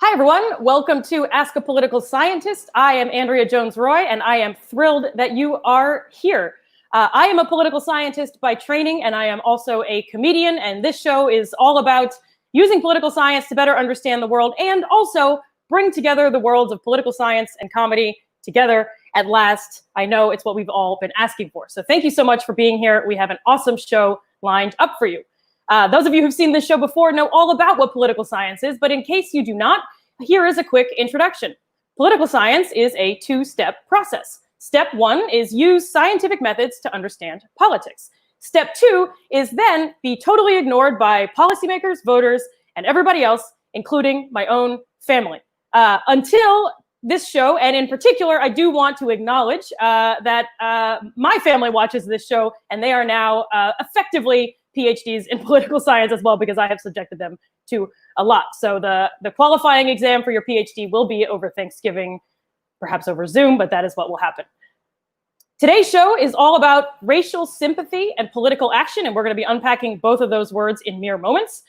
Hi, everyone. Welcome to Ask a Political Scientist. I am Andrea Jones-Rooy, and I am thrilled that you are here. I am a political scientist by training, and I am also a comedian, and this show is all about using political science to better understand the world and also bring together the worlds of political science and comedy together at last. I know it's what we've all been asking for. So thank you so much for being here. We have an awesome show lined up for you. Those of you who've seen this show before know all about what political science is, but in case you do not, here is a quick introduction. Political science is a two-step process. Step one is use scientific methods to understand politics. Step two is then be totally ignored by policymakers, voters, and everybody else, including my own family. Until this show, and in particular, I do want to acknowledge that my family watches this show, and they are now effectively PhDs in political science as well, because I have subjected them to a lot. So the qualifying exam for your PhD will be over Thanksgiving, perhaps over Zoom, but that is what will happen. Today's show is all about racial sympathy and political action, and we're going to be unpacking both of those words in mere moments.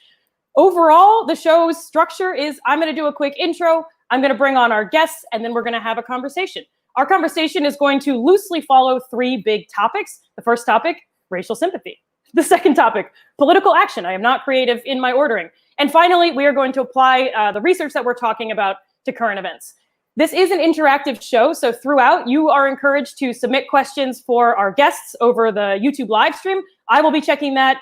Overall, the show's structure is I'm going to do a quick intro, I'm going to bring on our guests, and then we're going to have a conversation. Our conversation is going to loosely follow three big topics. The first topic, racial sympathy. The second topic, political action. I am not creative in my ordering. And finally, we are going to apply the research that we're talking about to current events. This is an interactive show, so throughout, you are encouraged to submit questions for our guests over the YouTube live stream. I will be checking that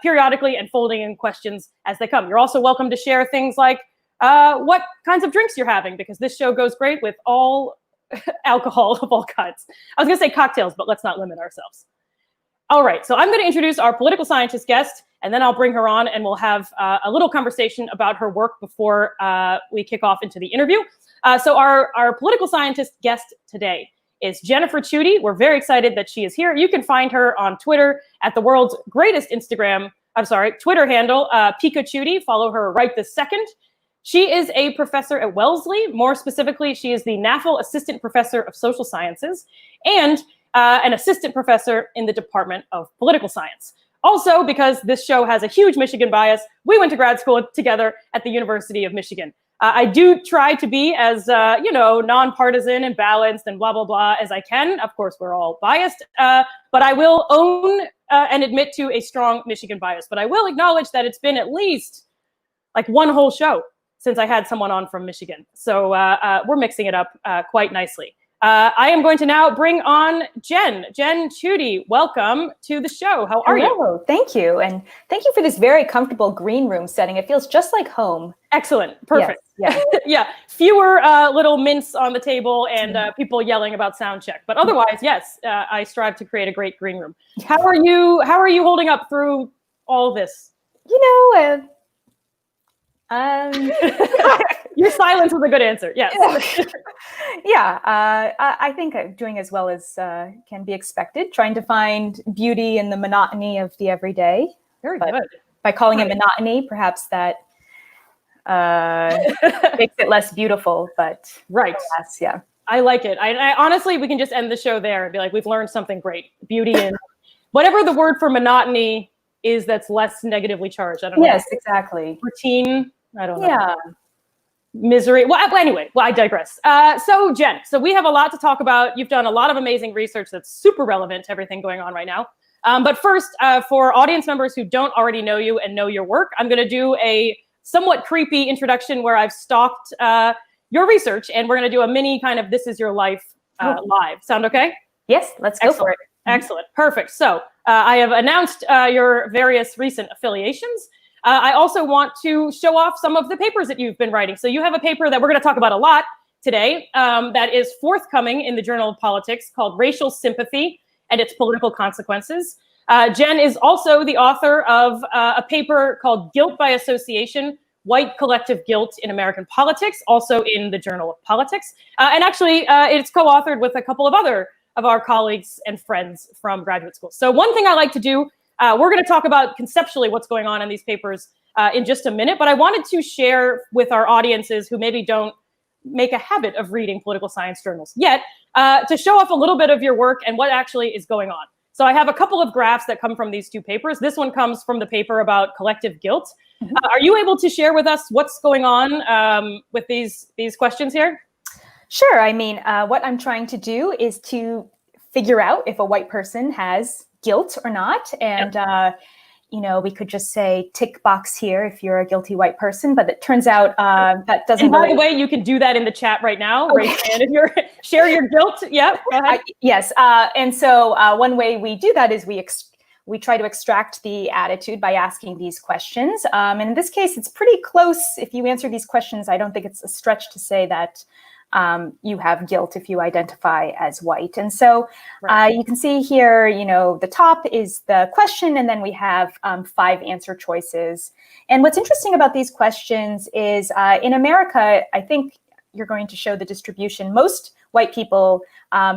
periodically and folding in questions as they come. You're also welcome to share things like what kinds of drinks you're having, because this show goes great with all alcohol of all kinds. I was going to say cocktails, but let's not limit ourselves. All right, so I'm going to introduce our political scientist guest, and then I'll bring her on and we'll have a little conversation about her work before we kick off into the interview. So our political scientist guest today is Jennifer Tuti. We're very excited that she is here. You can find her on Twitter at the world's greatest Twitter handle, PikaChuti. Follow her right this second. She is a professor at Wellesley. More specifically, she is the NAFL Assistant Professor of Social Sciences and an assistant professor in the Department of Political Science. Also, because this show has a huge Michigan bias, we went to grad school together at the University of Michigan. I do try to be as, nonpartisan and balanced and blah, blah, blah as I can. Of course, we're all biased, but I will own and admit to a strong Michigan bias. But I will acknowledge that it's been at least like one whole show since I had someone on from Michigan. So we're mixing it up quite nicely. I am going to now bring on Jen Tuti. Welcome to the show. How are you? Thank you. And thank you for this very comfortable green room setting. It feels just like home. Excellent. Perfect. Yes. Yeah. Fewer little mints on the table and people yelling about sound check. But otherwise, yes, I strive to create a great green room. How are you holding up through all this? Your silence was a good answer. Yes. I think I'm doing as well as can be expected, trying to find beauty in the monotony of the everyday. Very good. By calling it monotony, perhaps that makes it less beautiful, but right. Alas, yeah. I like it. I honestly, we can just end the show there and be like, we've learned something great. Beauty in whatever the word for monotony is that's less negatively charged. I don't know. Yes, exactly. Routine. I don't know. Yeah. Misery. Well, anyway, I digress. So Jen, we have a lot to talk about. You've done a lot of amazing research that's super relevant to everything going on right now. But first, for audience members who don't already know you and know your work, I'm going to do a somewhat creepy introduction where I've stalked your research, and we're going to do a mini kind of This Is Your Life live. Sound okay? Yes, let's go for it. Excellent. Perfect. So I have announced your various recent affiliations. I also want to show off some of the papers that you've been writing. So you have a paper that we're going to talk about a lot today that is forthcoming in the Journal of Politics called Racial Sympathy and Its Political Consequences. Jen is also the author of a paper called Guilt by Association, White Collective Guilt in American Politics, also in the Journal of Politics. And actually, it's co-authored with a couple of other of our colleagues and friends from graduate school. So one thing I like to do, we're going to talk about conceptually what's going on in these papers in just a minute, but I wanted to share with our audiences who maybe don't make a habit of reading political science journals yet, to show off a little bit of your work and what actually is going on. So I have a couple of graphs that come from these two papers. This one comes from the paper about collective guilt. Are you able to share with us what's going on with these questions here? Sure. I mean, what I'm trying to do is to figure out if a white person has guilt or not. And, you know, we could just say tick box here if you're a guilty white person, but it turns out that doesn't. And by the way, you can do that in the chat right now. Okay. Raise your hand if you're share your guilt. Yeah, go ahead. Yes. And so one way we do that is we try to extract the attitude by asking these questions. And in this case, it's pretty close. If you answer these questions, I don't think it's a stretch to say that you have guilt if you identify as white. And so you can see here, you know, the top is the question, and then we have 5 answer choices. And what's interesting about these questions is in America, I think you're going to show the distribution. Most white people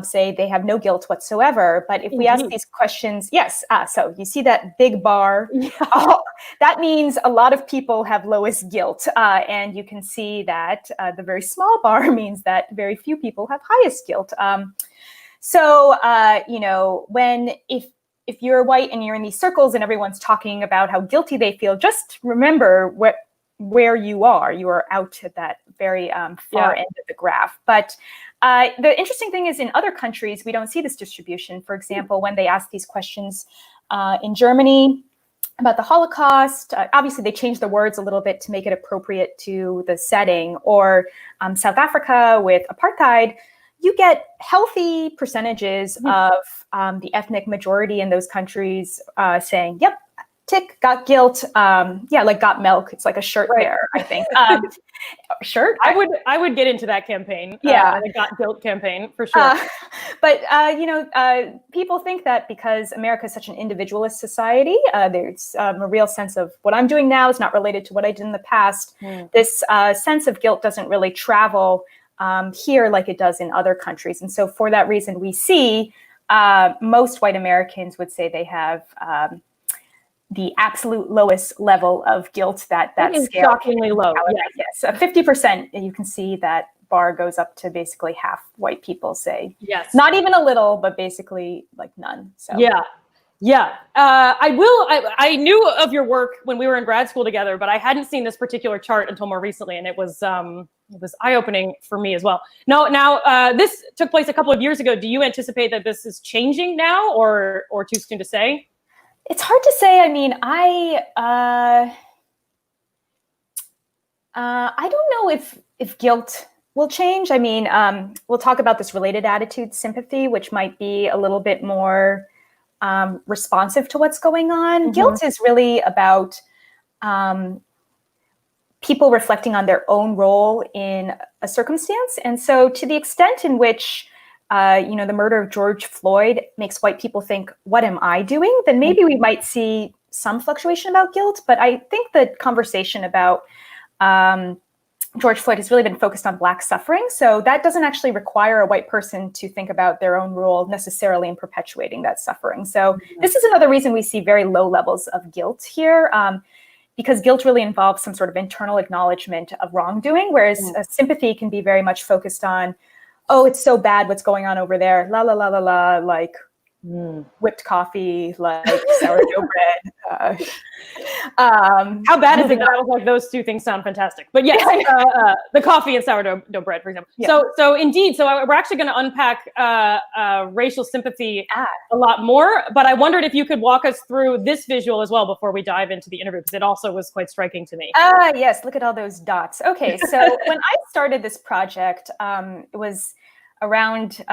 say they have no guilt whatsoever. But if we ask these questions, yes, so you see that big bar, that means a lot of people have lowest guilt. And you can see that the very small bar means that very few people have highest guilt. So, you know, if you're white and you're in these circles and everyone's talking about how guilty they feel, just remember where you are. You are out at that very far end of the graph. But the interesting thing is in other countries, we don't see this distribution. For example, when they ask these questions in Germany about the Holocaust, obviously they changed the words a little bit to make it appropriate to the setting, or South Africa with apartheid, you get healthy percentages of the ethnic majority in those countries saying, yep, tick, got guilt. Yeah, like got milk. It's like a shirt there, I think. Shirt? I would get into that campaign. Yeah. The got guilt campaign for sure. But, you know, people think that because America is such an individualist society, there's a real sense of what I'm doing now is not related to what I did in the past. This sense of guilt doesn't really travel here like it does in other countries. And so for that reason, we see most white Americans would say they have the absolute lowest level of guilt that is scale. Shockingly low. Yes, 50%. You can see that bar goes up to basically half white people say. Yes. Not even a little, but basically like none. So yeah. I knew of your work when we were in grad school together, but I hadn't seen this particular chart until more recently, and it was eye-opening for me as well. Now, this took place a couple of years ago. Do you anticipate that this is changing now, or too soon to say? It's hard to say. I mean, I don't know if guilt will change. I mean, we'll talk about this related attitude, sympathy, which might be a little bit more responsive to what's going on. Guilt is really about people reflecting on their own role in a circumstance. And so to the extent in which you know, the murder of George Floyd makes white people think, what am I doing? Then maybe we might see some fluctuation about guilt. But I think the conversation about George Floyd has really been focused on Black suffering. So that doesn't actually require a white person to think about their own role necessarily in perpetuating that suffering. So this is another reason we see very low levels of guilt here, because guilt really involves some sort of internal acknowledgement of wrongdoing, whereas sympathy can be very much focused on, oh, it's so bad what's going on over there, la, la, la, la, la, like whipped coffee, like sourdough bread. How bad is it that I was like, those two things sound fantastic? But yes, the coffee and sourdough bread, for example. Yeah. So indeed, we're actually going to unpack racial sympathy a lot more, but I wondered if you could walk us through this visual as well before we dive into the interview, because it also was quite striking to me. Yes, look at all those dots. Okay, so when I started this project, it was around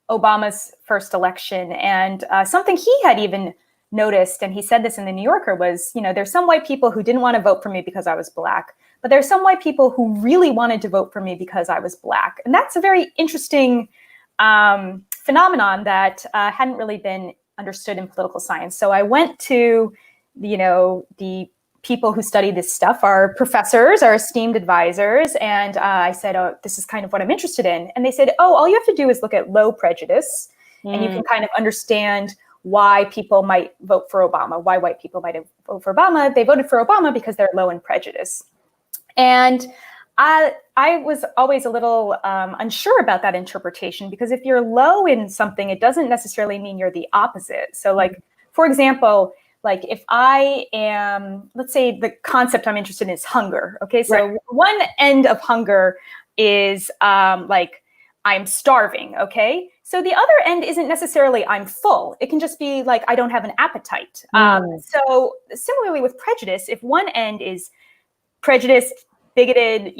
Obama's first election, and something he had even noticed, and he said this in the New Yorker, was, you know, there's some white people who didn't want to vote for me because I was Black, but there's some white people who really wanted to vote for me because I was Black. And that's a very interesting phenomenon that hadn't really been understood in political science. So I went to, you know, the people who study this stuff, our professors, our esteemed advisors. And I said, oh, this is kind of what I'm interested in. And they said, oh, all you have to do is look at low prejudice and you can kind of understand why people might vote for Obama, why white people might vote for Obama. They voted for Obama because they're low in prejudice. And I was always a little unsure about that interpretation, because if you're low in something, it doesn't necessarily mean you're the opposite. So like, for example, like if I am, let's say the concept I'm interested in is hunger. Okay, so one end of hunger is like I'm starving. Okay, so the other end isn't necessarily I'm full. It can just be like I don't have an appetite. So similarly with prejudice, if one end is prejudice, bigoted,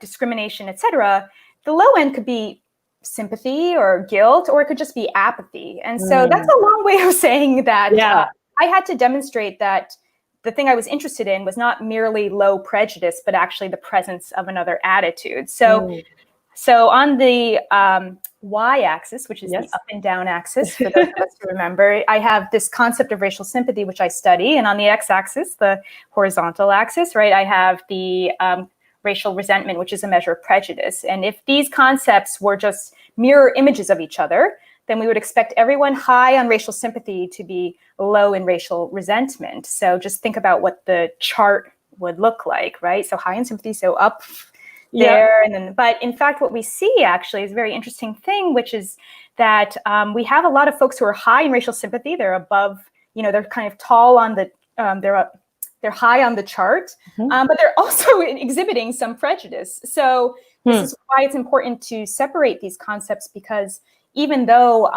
discrimination, etc., the low end could be sympathy or guilt, or it could just be apathy. And so that's a long way of saying that I had to demonstrate that the thing I was interested in was not merely low prejudice, but actually the presence of another attitude. So on the y-axis, which is the up and down axis, for those of us who remember, I have this concept of racial sympathy, which I study. And on the x-axis, the horizontal axis, right, I have the racial resentment, which is a measure of prejudice. And if these concepts were just mirror images of each other, then we would expect everyone high on racial sympathy to be low in racial resentment. So just think about what the chart would look like, right? So high in sympathy, so up there. And then, but in fact, what we see actually is a very interesting thing, which is that we have a lot of folks who are high in racial sympathy. They're above, they're kind of tall on the, they're high on the chart, but they're also exhibiting some prejudice. So this is why it's important to separate these concepts, because even though,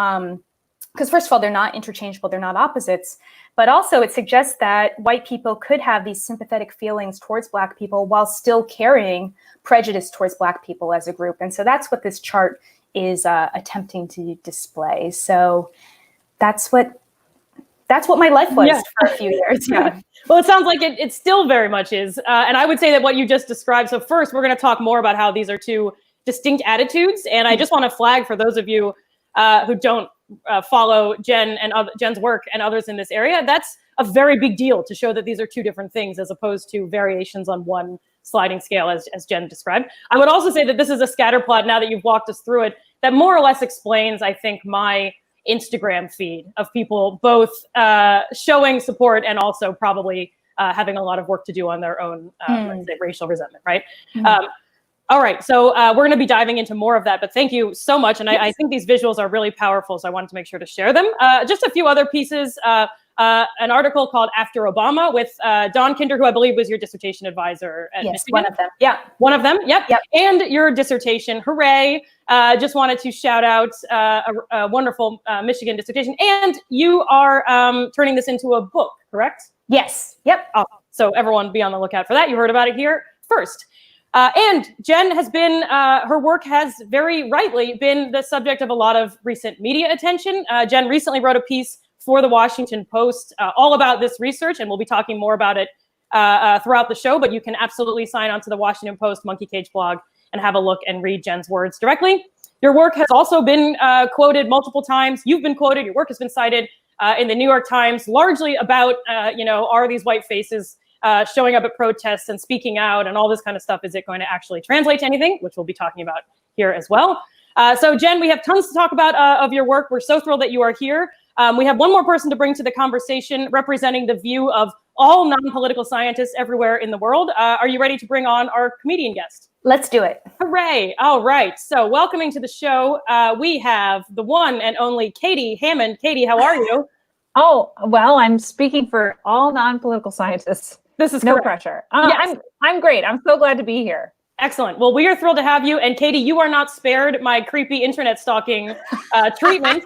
because first of all, they're not interchangeable, they're not opposites, but also it suggests that white people could have these sympathetic feelings towards Black people while still carrying prejudice towards Black people as a group. And so that's what this chart is attempting to display. So that's what my life was for a few years. Well, it sounds like it still very much is. And I would say that what you just described, so first we're going to talk more about how these are two distinct attitudes. And I just want to flag for those of you who don't follow Jen and Jen's work and others in this area, that's a very big deal to show that these are two different things as opposed to variations on one sliding scale as Jen described. I would also say that this is a scatter plot, now that you've walked us through it, that more or less explains, I think, my Instagram feed of people both showing support and also probably having a lot of work to do on their own let's say racial resentment, right? All right, so we're going to be diving into more of that, but thank you so much. And I think these visuals are really powerful, so I wanted to make sure to share them. Just a few other pieces, an article called After Obama with Don Kinder, who I believe was your dissertation advisor at Michigan. One of them. Yeah. One of them, yep. And your dissertation, hooray. Just wanted to shout out a wonderful Michigan dissertation. And you are turning this into a book, correct? Yes, yep. Oh, so everyone be on the lookout for that. You heard about it here first. And Jen has been, her work has very rightly been the subject of a lot of recent media attention. Jen recently wrote a piece for the Washington Post all about this research, and we'll be talking more about it throughout the show, but you can absolutely sign on to the Washington Post Monkey Cage blog and have a look and read Jen's words directly. Your work has also been quoted multiple times. You've been quoted, your work has been cited in the New York Times, largely about, are these white faces showing up at protests and speaking out and all this kind of stuff, is it going to actually translate to anything, which we'll be talking about here as well. So Jen, we have tons to talk about of your work. We're so thrilled that you are here. We have one more person to bring to the conversation representing the view of all non-political scientists everywhere in the world. Are you ready to bring on our comedian guest? Let's do it. Hooray. All right. So welcoming to the show, we have the one and only Katie Hammond. Katie, how are you? Oh, well, I'm speaking for all non-political scientists. This is no correct. pressure. Yes. I'm great. I'm so glad to be here. Excellent. Well, we are thrilled to have you. And Katie, you are not spared my creepy internet stalking treatment.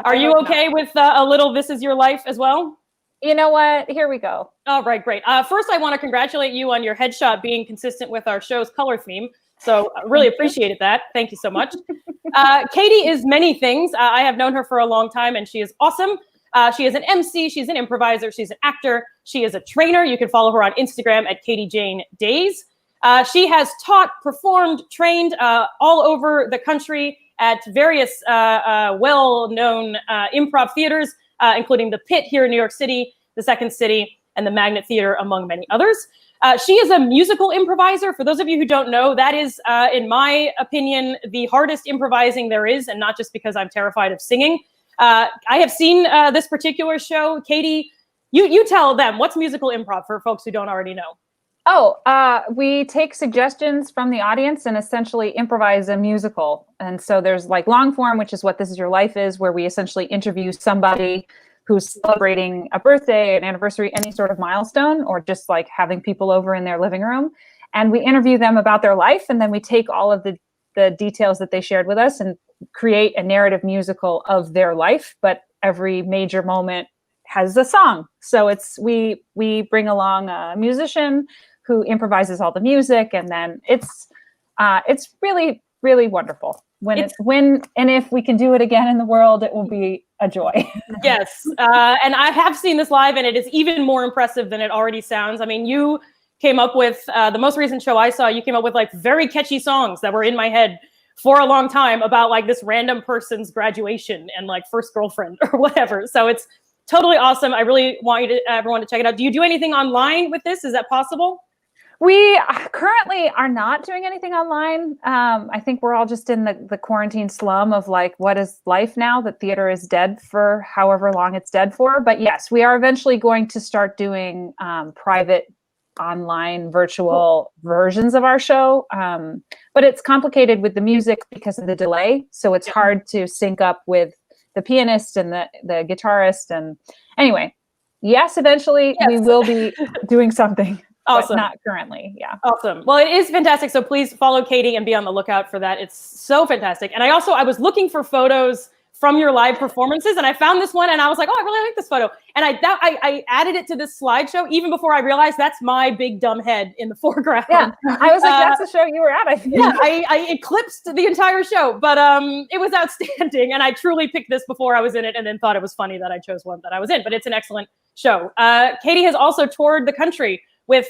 Are you okay with a little This Is Your Life as well? You know what? Here we go. All right, great. First, I want to congratulate you on your headshot being consistent with our show's color theme. So really appreciated that. Thank you so much. Katie is many things. I have known her for a long time, and she is awesome. She is an MC, she's an improviser, she's an actor, she is a trainer. You can follow her on Instagram at Katie Jane Days. She has taught, performed, trained all over the country at various well-known improv theaters, including the Pit here in New York City, the Second City, and the Magnet Theater, among many others. She is a musical improviser. For those of you who don't know, that is, in my opinion, the hardest improvising there is, and not just because I'm terrified of singing. I have seen this particular show. Katie, you tell them, what's musical improv for folks who don't already know? Oh, we take suggestions from the audience and essentially improvise a musical. And so there's like long form, which is what This Is Your Life is, where we essentially interview somebody who's celebrating a birthday, an anniversary, any sort of milestone, or just like having people over in their living room. And we interview them about their life, and then we take all of the details that they shared with us and create a narrative musical of their life, but every major moment has a song. So we bring along a musician who improvises all the music, and then it's really, really wonderful. When and if we can do it again in the world, it will be a joy. Yes, and I have seen this live, and it is even more impressive than it already sounds. I mean, you came up with the most recent show I saw. You came up with like very catchy songs that were in my head for a long time about like this random person's graduation and like first girlfriend or whatever. So it's totally awesome. I really want everyone to check it out. Do you do anything online with this? Is that possible? We currently are not doing anything online. I think we're all just in the quarantine slum of like, what is life now that theater is dead for however long it's dead for. But yes, we are eventually going to start doing private online virtual versions of our show. But it's complicated with the music because of the delay. So it's hard to sync up with the pianist and the guitarist. And anyway, yes, eventually we will be doing something. Awesome. But not currently. Yeah. Awesome. Well, it is fantastic. So please follow Katie and be on the lookout for that. It's so fantastic. And I was looking for photos from your live performances, and I found this one, and I was like, oh, I really like this photo. And I added it to this slideshow even before I realized that's my big dumb head in the foreground. Yeah. I was like, that's the show you were at, I think. Yeah, I eclipsed the entire show, but it was outstanding. And I truly picked this before I was in it, and then thought it was funny that I chose one that I was in, but it's an excellent show. Katie has also toured the country with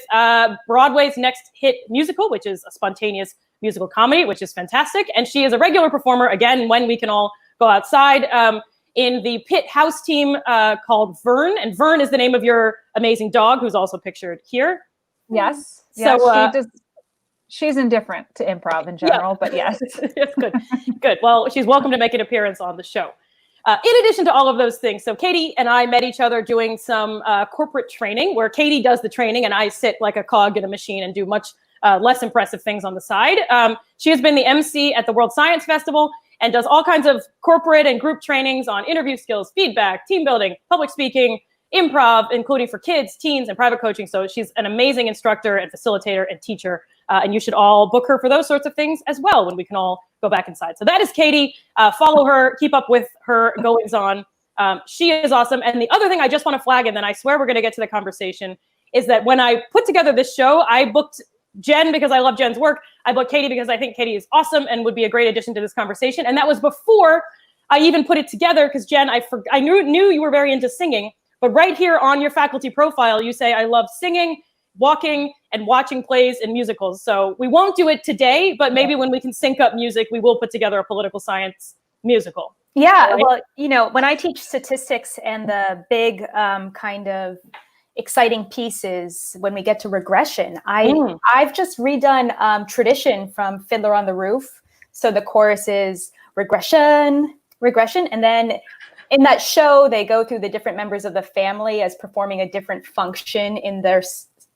Broadway's next hit musical, which is a spontaneous musical comedy, which is fantastic. And she is a regular performer, again, when we can all go outside, in the Pit House team called Vern. And Vern is the name of your amazing dog, who's also pictured here. Yes. So she's indifferent to improv in general, but yes. It's good. Good. Well, she's welcome to make an appearance on the show. In addition to all of those things, so Katie and I met each other doing some corporate training where Katie does the training and I sit like a cog in a machine and do much less impressive things on the side. She has been the MC at the World Science Festival and does all kinds of corporate and group trainings on interview skills, feedback, team building, public speaking, improv, including for kids, teens, and private coaching. So she's an amazing instructor and facilitator and teacher. And you should all book her for those sorts of things as well when we can all go back inside. So that is Katie. Follow her, keep up with her goings on. She is awesome. And the other thing I just want to flag, and then I swear we're going to get to the conversation, is that when I put together this show, I booked Jen because I love Jen's work. I booked Katie because I think Katie is awesome and would be a great addition to this conversation. And that was before I even put it together because Jen, I knew you were very into singing, but right here on your faculty profile, you say, I love singing, walking, and watching plays and musicals. So we won't do it today, but maybe when we can sync up music, we will put together a political science musical. Yeah, right? well, you know, when I teach statistics and the big kind of exciting pieces, when we get to regression, I've just redone tradition from Fiddler on the Roof. So the chorus is regression, and then in that show, they go through the different members of the family as performing a different function in their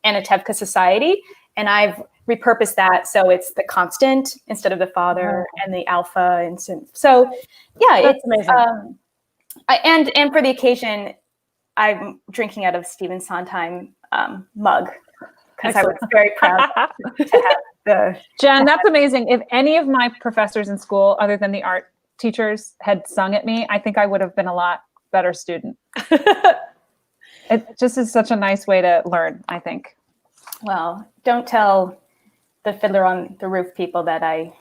Anatevka society. And I've repurposed that so it's the constant instead of the father and the alpha. And so yeah, That's it's amazing. And for the occasion, I'm drinking out of Stephen Sondheim mug because I was very proud to have the. Jen, that's amazing. If any of my professors in school, other than the art teachers, had sung at me, I think I would have been a lot better student. It just is such a nice way to learn, I think. Well, don't tell the Fiddler on the Roof people that I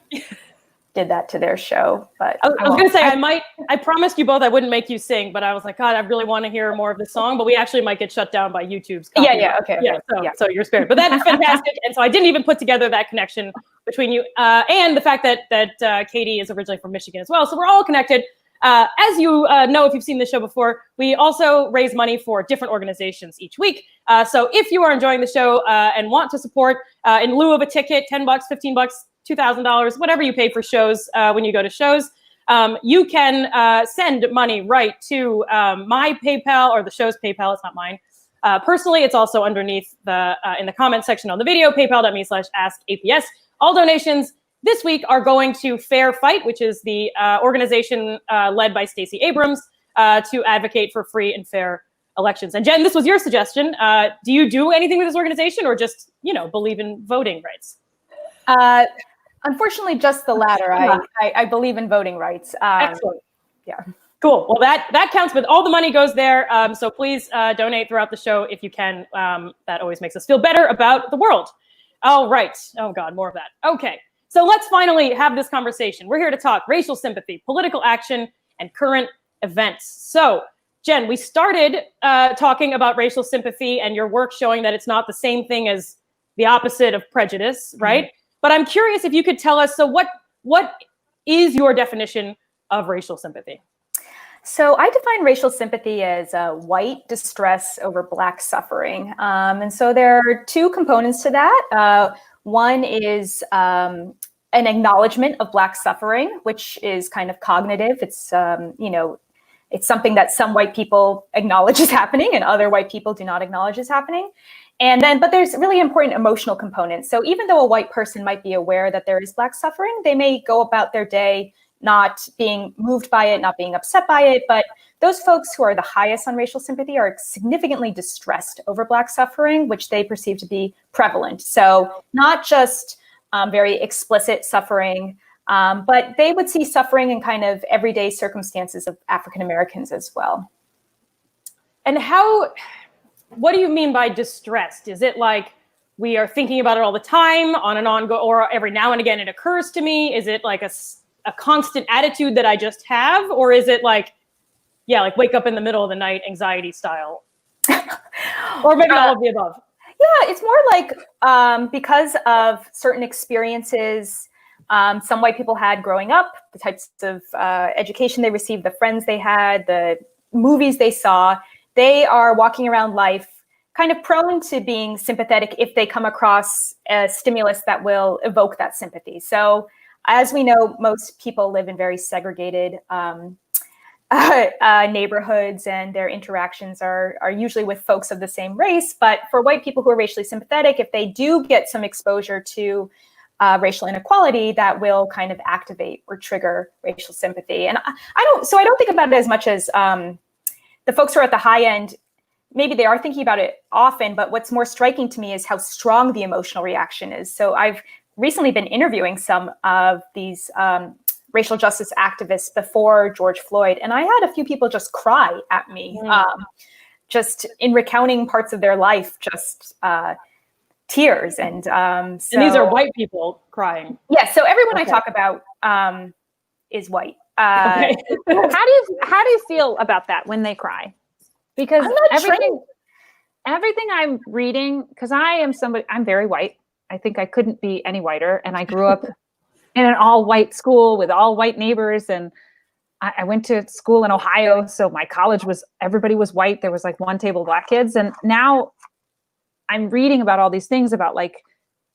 did that to their show. But I was going to say, I promised you both I wouldn't make you sing, but I was like, God, I really want to hear more of the song, but we actually might get shut down by YouTube's copyright. Okay. So you're spared. But that's fantastic. And so I didn't even put together that connection between you and the fact that Katie is originally from Michigan as well. So we're all connected. As you know, if you've seen this show before, we also raise money for different organizations each week. So if you are enjoying the show and want to support in lieu of a ticket, $10, $15, $2,000, whatever you pay for shows when you go to shows, you can send money right to my PayPal or the show's PayPal. It's not mine. Personally, it's also underneath in the comment section on the video, paypal.me/askaps. All donations this week are going to Fair Fight, which is the organization led by Stacey Abrams, to advocate for free and fair elections. And Jen, this was your suggestion. Do you do anything with this organization, or just, believe in voting rights? Unfortunately, just the latter. I believe in voting rights. Excellent. Yeah. Cool. Well, that counts, but all the money goes there. So please donate throughout the show if you can. That always makes us feel better about the world. All right. Oh, God, more of that. Okay. So let's finally have this conversation. We're here to talk racial sympathy, political action, and current events. So, Jen, we started talking about racial sympathy and your work showing that it's not the same thing as the opposite of prejudice, right? Mm-hmm. But I'm curious if you could tell us, so what is your definition of racial sympathy? So I define racial sympathy as white distress over Black suffering. And so there are two components to that. One is an acknowledgement of Black suffering, which is kind of cognitive. It's, it's something that some white people acknowledge is happening and other white people do not acknowledge is happening. And then, but there's really important emotional components. So even though a white person might be aware that there is Black suffering, they may go about their day not being moved by it, not being upset by it. But those folks who are the highest on racial sympathy are significantly distressed over Black suffering, which they perceive to be prevalent. So not just very explicit suffering, but they would see suffering in kind of everyday circumstances of African Americans as well. And what do you mean by distressed? Is it like we are thinking about it all the time on and on, or every now and again it occurs to me? Is it like a constant attitude that I just have? Or is it like wake up in the middle of the night, anxiety style? Or maybe all of the above? Yeah, it's more like because of certain experiences some white people had growing up, the types of education they received, the friends they had, the movies they saw, they are walking around life kind of prone to being sympathetic if they come across a stimulus that will evoke that sympathy. So as we know, most people live in very segregated neighborhoods, and their interactions are usually with folks of the same race. But for white people who are racially sympathetic, if they do get some exposure to racial inequality, that will kind of activate or trigger racial sympathy. And I don't think about it as much as the folks who are at the high end. Maybe they are thinking about it often, but what's more striking to me is how strong the emotional reaction is. So I've recently been interviewing some of these racial justice activists before George Floyd, and I had a few people just cry at me, just in recounting parts of their life, just tears. And and these are white people crying. Yes, so everyone I talk about is white. Okay. How do you feel about that when they cry? Because everything I'm reading, because I'm very white. I think I couldn't be any whiter. And I grew up in an all white school with all white neighbors. And I went to school in Ohio. So my college everybody was white. There was like one table of Black kids. And now I'm reading about all these things about like,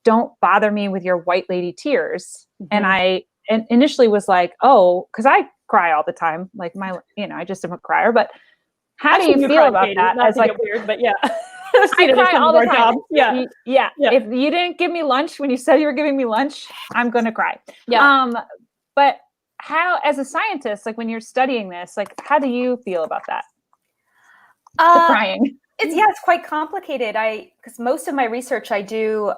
don't bother me with your white lady tears. Mm-hmm. And I initially was like, oh, because I cry all the time. Like I just am a crier. But how do you feel about that? Not as like weird, but yeah. I cry all the time. Yeah. If you didn't give me lunch when you said you were giving me lunch, I'm going to cry. Yeah. But how, as a scientist, like when you're studying this, like how do you feel about that? The crying. It's quite complicated. Because most of my research I do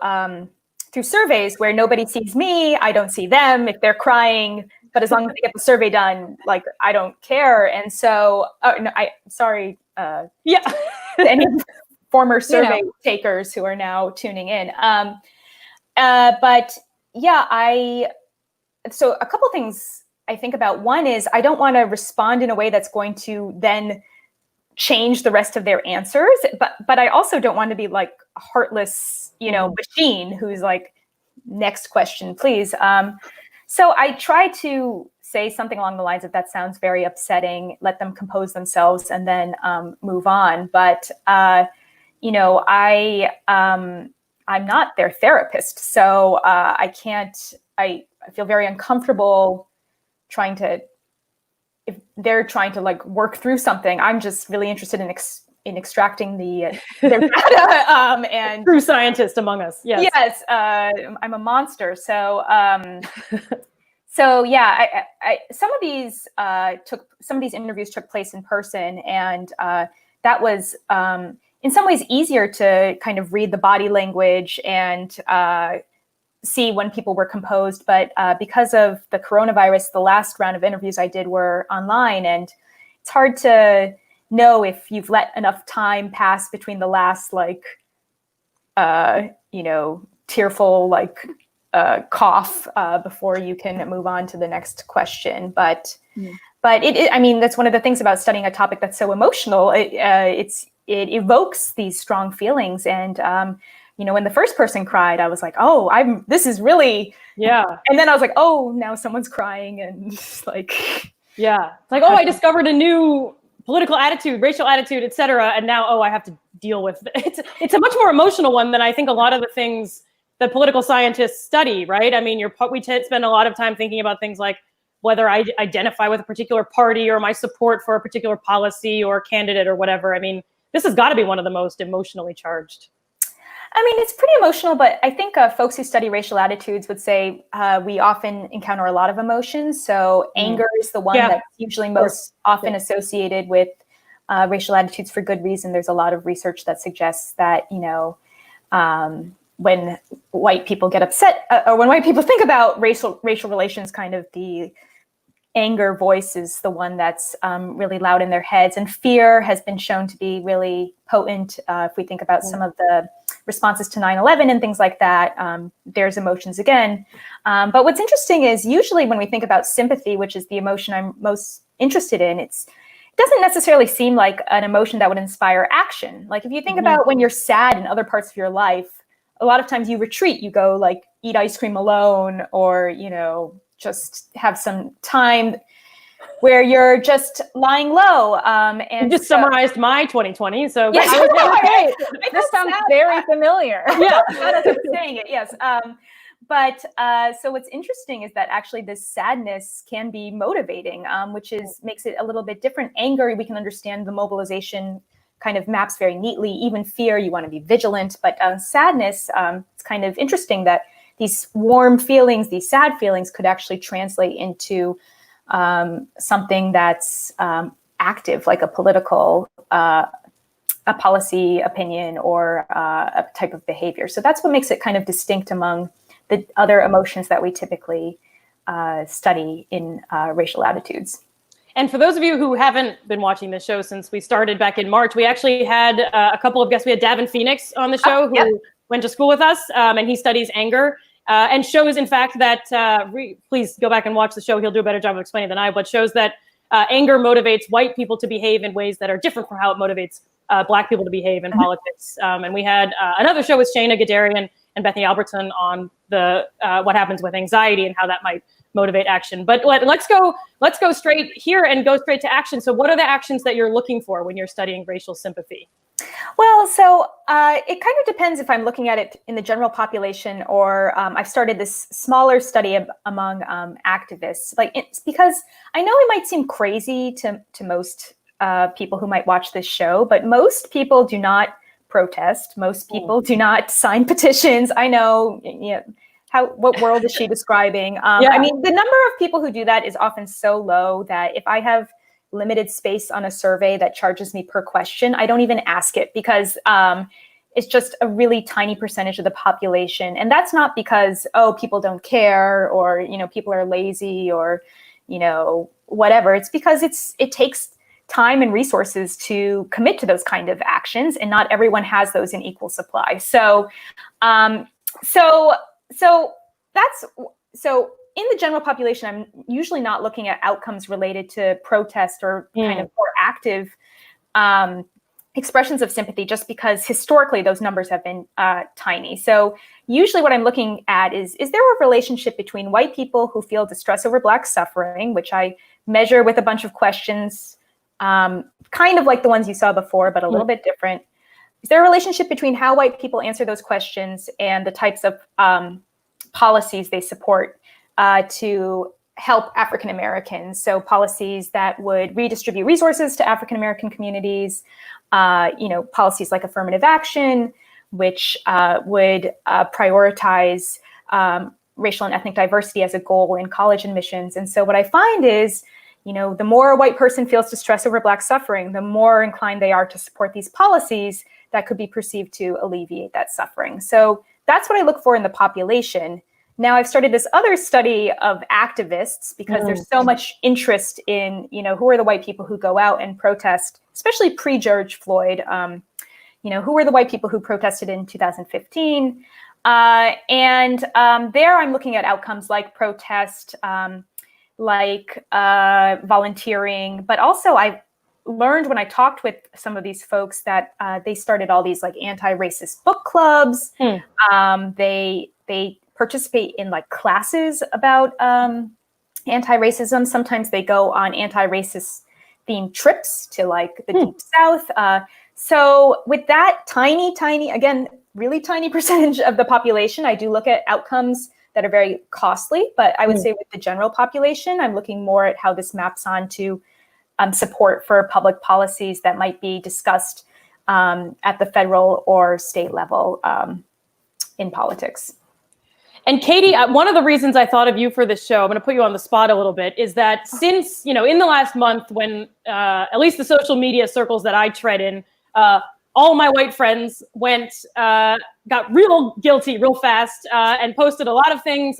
through surveys where nobody sees me, I don't see them if they're crying. But as long as they get the survey done, like I don't care. And so, sorry. Any former survey takers who are now tuning in. But yeah, so a couple things I think about. One is I don't want to respond in a way that's going to then change the rest of their answers. But I also don't want to be like a heartless, machine who's like, next question, please. So I try to say something along the lines of that sounds very upsetting, let them compose themselves and then move on. But, I'm not their therapist. So I feel very uncomfortable if they're trying to like work through something. I'm just really interested in extracting their data and true scientist among us. Yes. I'm a monster. So So yeah, some of these interviews took place in person, and that was in some ways easier to kind of read the body language and see when people were composed. But because of the coronavirus, the last round of interviews I did were online, and it's hard to know if you've let enough time pass between the last tearful cough before you can move on to the next question. But I mean, that's one of the things about studying a topic that's so emotional. It evokes these strong feelings, and when the first person cried, I was like, oh, this is really, and then I was like, oh, now someone's crying, and it's like, it's like, oh, I discovered a new political attitude, racial attitude, etc., and now, I have to deal with it. It's a much more emotional one than I think a lot of the things that political scientists study, right? I mean, we spend a lot of time thinking about things like whether I identify with a particular party or my support for a particular policy or candidate or whatever. I mean, this has got to be one of the most emotionally charged. I mean, it's pretty emotional, but I think folks who study racial attitudes would say we often encounter a lot of emotions. So anger is the one that's usually most often associated with racial attitudes for good reason. There's a lot of research that suggests that, when white people get upset or when white people think about racial relations, kind of the anger voice is the one that's really loud in their heads. And fear has been shown to be really potent. If we think about some of the responses to 9/11 and things like that, there's emotions again. But what's interesting is usually when we think about sympathy, which is the emotion I'm most interested in, it doesn't necessarily seem like an emotion that would inspire action. Like if you think about when you're sad in other parts of your life, a lot of times you retreat, you go eat ice cream alone, or, just have some time where you're just lying low. And you just summarized my 2020 . So yes, this sounds very familiar. Yeah, that's saying it. Yes. But so what's interesting is that actually this sadness can be motivating, which makes it a little bit different. Anger, we can understand the mobilization kind of maps very neatly. Even fear, you want to be vigilant. But sadness, it's kind of interesting that these warm feelings, these sad feelings could actually translate into something that's active, like a political, a policy opinion or a type of behavior. So that's what makes it kind of distinct among the other emotions that we typically study in racial attitudes. And for those of you who haven't been watching this show since we started back in March, we actually had a couple of guests. We had Davin Phoenix on the show who went to school with us, and he studies anger and shows, in fact, that, please go back and watch the show. He'll do a better job of explaining than I, but shows that anger motivates white people to behave in ways that are different from how it motivates Black people to behave in politics. And we had another show with Shayna Gadarian and Bethany Albertson on the what happens with anxiety and how that might motivate action. But let's go straight here and go straight to action. So what are the actions that you're looking for when you're studying racial sympathy? Well, so it kind of depends if I'm looking at it in the general population or I've started this smaller study among activists. It's because I know it might seem crazy to most people who might watch this show, but most people do not protest. Most people do not sign petitions. I know, what world is she describing? I mean, the number of people who do that is often so low that if I have limited space on a survey that charges me per question, I don't even ask it because it's just a really tiny percentage of the population. And that's not because, people don't care or, people are lazy or, whatever. It's because it takes time and resources to commit to those kind of actions, and not everyone has those in equal supply. So in the general population, I'm usually not looking at outcomes related to protest or kind of more active expressions of sympathy, just because historically those numbers have been tiny. So usually what I'm looking at is there a relationship between white people who feel distress over Black suffering, which I measure with a bunch of questions, kind of like the ones you saw before, but a little bit different. Is there a relationship between how white people answer those questions and the types of policies they support to help African Americans? So policies that would redistribute resources to African American communities, policies like affirmative action, which would prioritize racial and ethnic diversity as a goal in college admissions. And so what I find is, the more a white person feels distress over Black suffering, the more inclined they are to support these policies that could be perceived to alleviate that suffering. So that's what I look for in the population. Now I've started this other study of activists because there's so much interest in, who are the white people who go out and protest, especially pre-George Floyd, who were the white people who protested in 2015. There I'm looking at outcomes like protest, like volunteering, but also I've learned when I talked with some of these folks that they started all these like anti-racist book clubs. They participate in like classes about anti-racism. Sometimes they go on anti-racist themed trips to like the Deep South. So with that tiny, again, really tiny percentage of the population, I do look at outcomes that are very costly, but I would say with the general population, I'm looking more at how this maps onto support for public policies that might be discussed at the federal or state level in politics. And Katie, one of the reasons I thought of you for this show, I'm going to put you on the spot a little bit, is that since, in the last month when at least the social media circles that I tread in, all my white friends got real guilty real fast and posted a lot of things,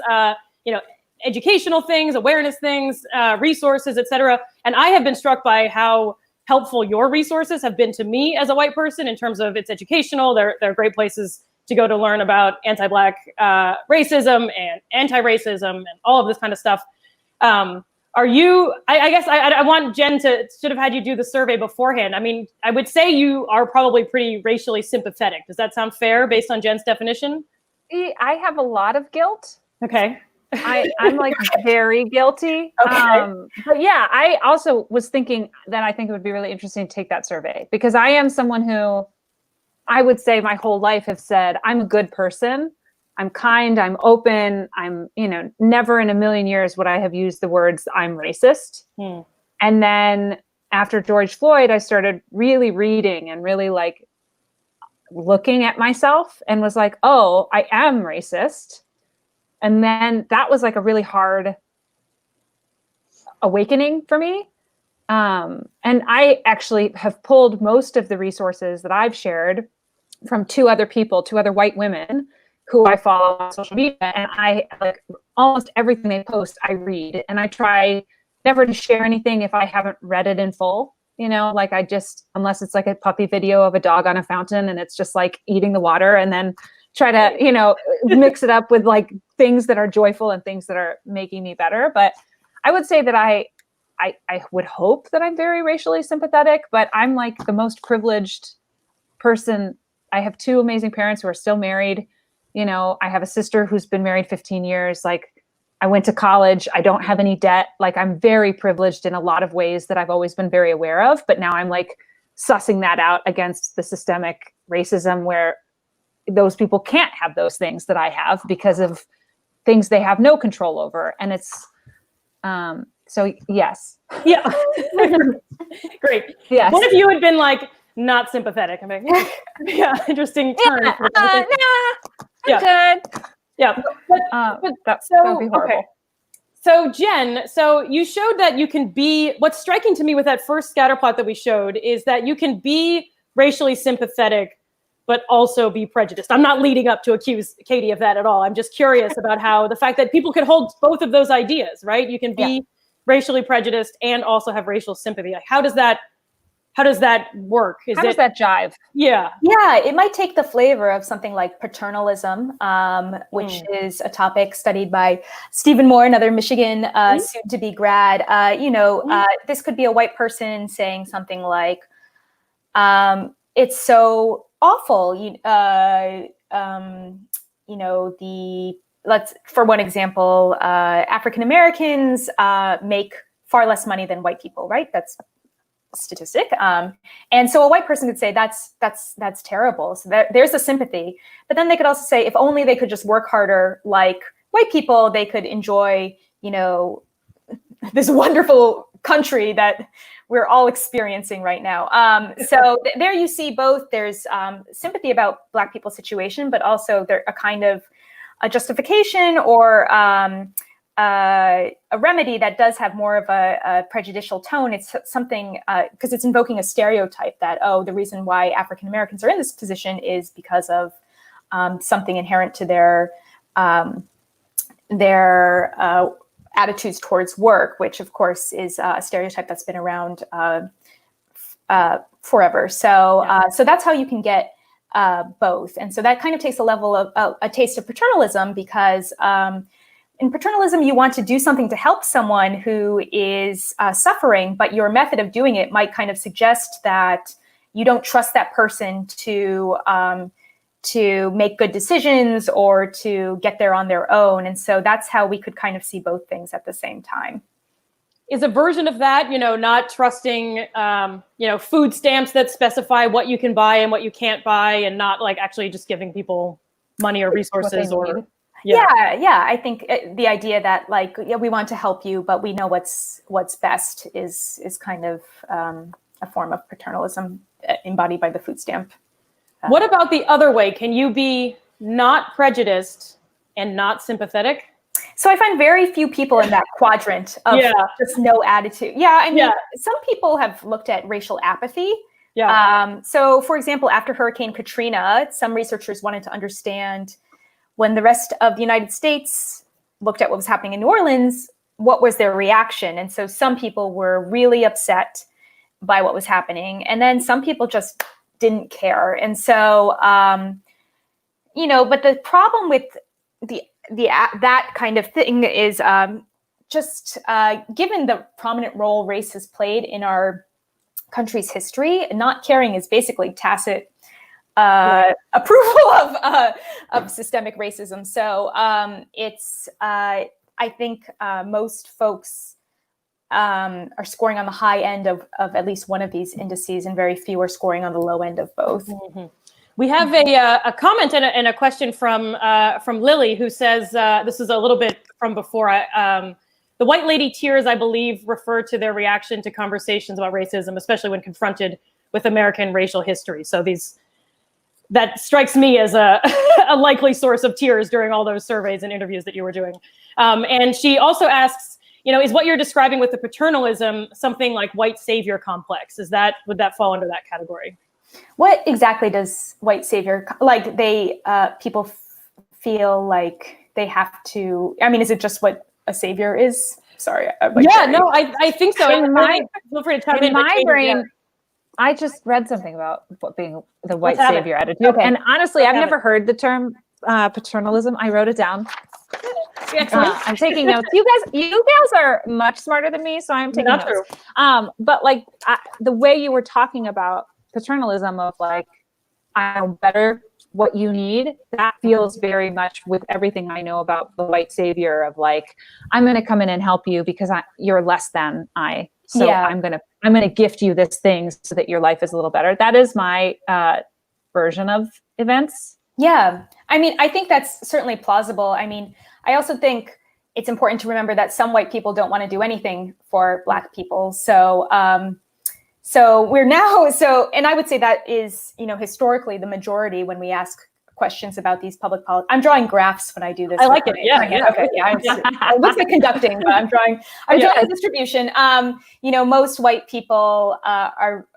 educational things, awareness things, resources, etc. And I have been struck by how helpful your resources have been to me as a white person in terms of it's educational. They're great places to go to learn about anti-Black racism and anti-racism and all of this kind of stuff. Are you, I guess I want Jen should have had you do the survey beforehand. I mean, I would say you are probably pretty racially sympathetic. Does that sound fair based on Jen's definition? I have a lot of guilt. Okay. I'm like very guilty. Okay. But yeah, I also was thinking that I think it would be really interesting to take that survey because I am someone who I would say my whole life have said, I'm a good person. I'm kind, I'm open, I'm, never in a million years would I have used the words I'm racist. And then after George Floyd, I started really reading and really like looking at myself and was like, oh, I am racist. And then that was like a really hard awakening for me. And I actually have pulled most of the resources that I've shared from two other white women who I follow on social media, and I like almost everything they post, I read, and I try never to share anything if I haven't read it in full, like I just, unless it's like a puppy video of a dog on a fountain and it's just like eating the water and then try to, mix it up with like things that are joyful and things that are making me better. But I would say that I would hope that I'm very racially sympathetic, but I'm like the most privileged person. I have two amazing parents who are still married. I have a sister who's been married 15 years. Like I went to college. I don't have any debt. Like I'm very privileged in a lot of ways that I've always been very aware of. But now I'm like sussing that out against the systemic racism where those people can't have those things that I have because of things they have no control over. And it's, so yes. Yeah. Great. Yes. What if you had been like, not sympathetic? I'm like, yeah, interesting turn. I'm good. Yeah. But that would be horrible. Okay. So Jen, so you showed that you can be, what's striking to me with that first scatter plot that we showed is that you can be racially sympathetic, but also be prejudiced. I'm not leading up to accuse Katie of that at all. I'm just curious about how the fact that people can hold both of those ideas, right? You can be racially prejudiced and also have racial sympathy. Like, how does that work? How does that jive? Yeah. Yeah, it might take the flavor of something like paternalism, which is a topic studied by Stephen Moore, another Michigan soon-to-be grad. This could be a white person saying something like, it's so awful. Let's, for one example, African Americans make far less money than white people, right? That's statistic. And so a white person could say that's terrible. So there's a sympathy, but then they could also say, if only they could just work harder like white people, they could enjoy, this wonderful country that we're all experiencing right now. So there you see both, there's sympathy about Black people's situation, but also there a kind of a justification or a remedy that does have more of a prejudicial tone. It's something because it's invoking a stereotype that, oh, the reason why African Americans are in this position is because of something inherent to their attitudes towards work, which of course is a stereotype that's been around forever. So that's how you can get both. And so that kind of takes a level of a taste of paternalism, because in paternalism, you want to do something to help someone who is suffering, but your method of doing it might kind of suggest that you don't trust that person to make good decisions or to get there on their own. And so that's how we could kind of see both things at the same time. Is a version of that, not trusting, food stamps that specify what you can buy and what you can't buy, and not like actually just giving people money or resources or. Yeah. I think the idea that we want to help you, but we know what's best is kind of a form of paternalism embodied by the food stamp. What about the other way? Can you be not prejudiced and not sympathetic? So I find very few people in that quadrant of just no attitude. Yeah, I mean, some people have looked at racial apathy. Yeah. So for example, after Hurricane Katrina, some researchers wanted to understand, when the rest of the United States looked at what was happening in New Orleans, what was their reaction? And so some people were really upset by what was happening. And then some people just didn't care. And so, but the problem with that kind of thing is just given the prominent role race has played in our country's history, not caring is basically tacit approval of systemic racism. So I think most folks are scoring on the high end of at least one of these indices, and very few are scoring on the low end of both. Mm-hmm. We have a comment and a question from Lily, who says, this is a little bit from before. The white lady tears, I believe, refer to their reaction to conversations about racism, especially when confronted with American racial history. So that strikes me as a likely source of tears during all those surveys and interviews that you were doing. And she also asks, is what you're describing with the paternalism something like white savior complex? Would that fall under that category? What exactly does white savior, people feel like they have to, is it just what a savior is? Sorry. I think so. Feel free to chime in. In my brain, I just read something about what being the white savior attitude. Okay. And honestly, I've never heard the term paternalism. I wrote it down. I'm taking notes. You guys are much smarter than me, so I'm taking notes. True. But the way you were talking about paternalism of I know better what you need, that feels very much with everything I know about the white savior of I'm going to come in and help you because you're less than I. So I'm going to gift you this thing so that your life is a little better. That is my version of events. Yeah. I think that's certainly plausible. I also think it's important to remember that some white people don't want to do anything for Black people. So, and I would say that is, historically the majority when we ask questions about these public policy. I'm drawing graphs when I do this. I like it. Yeah. Okay. Yeah. It looks like conducting, but I'm drawing a distribution. Most white people are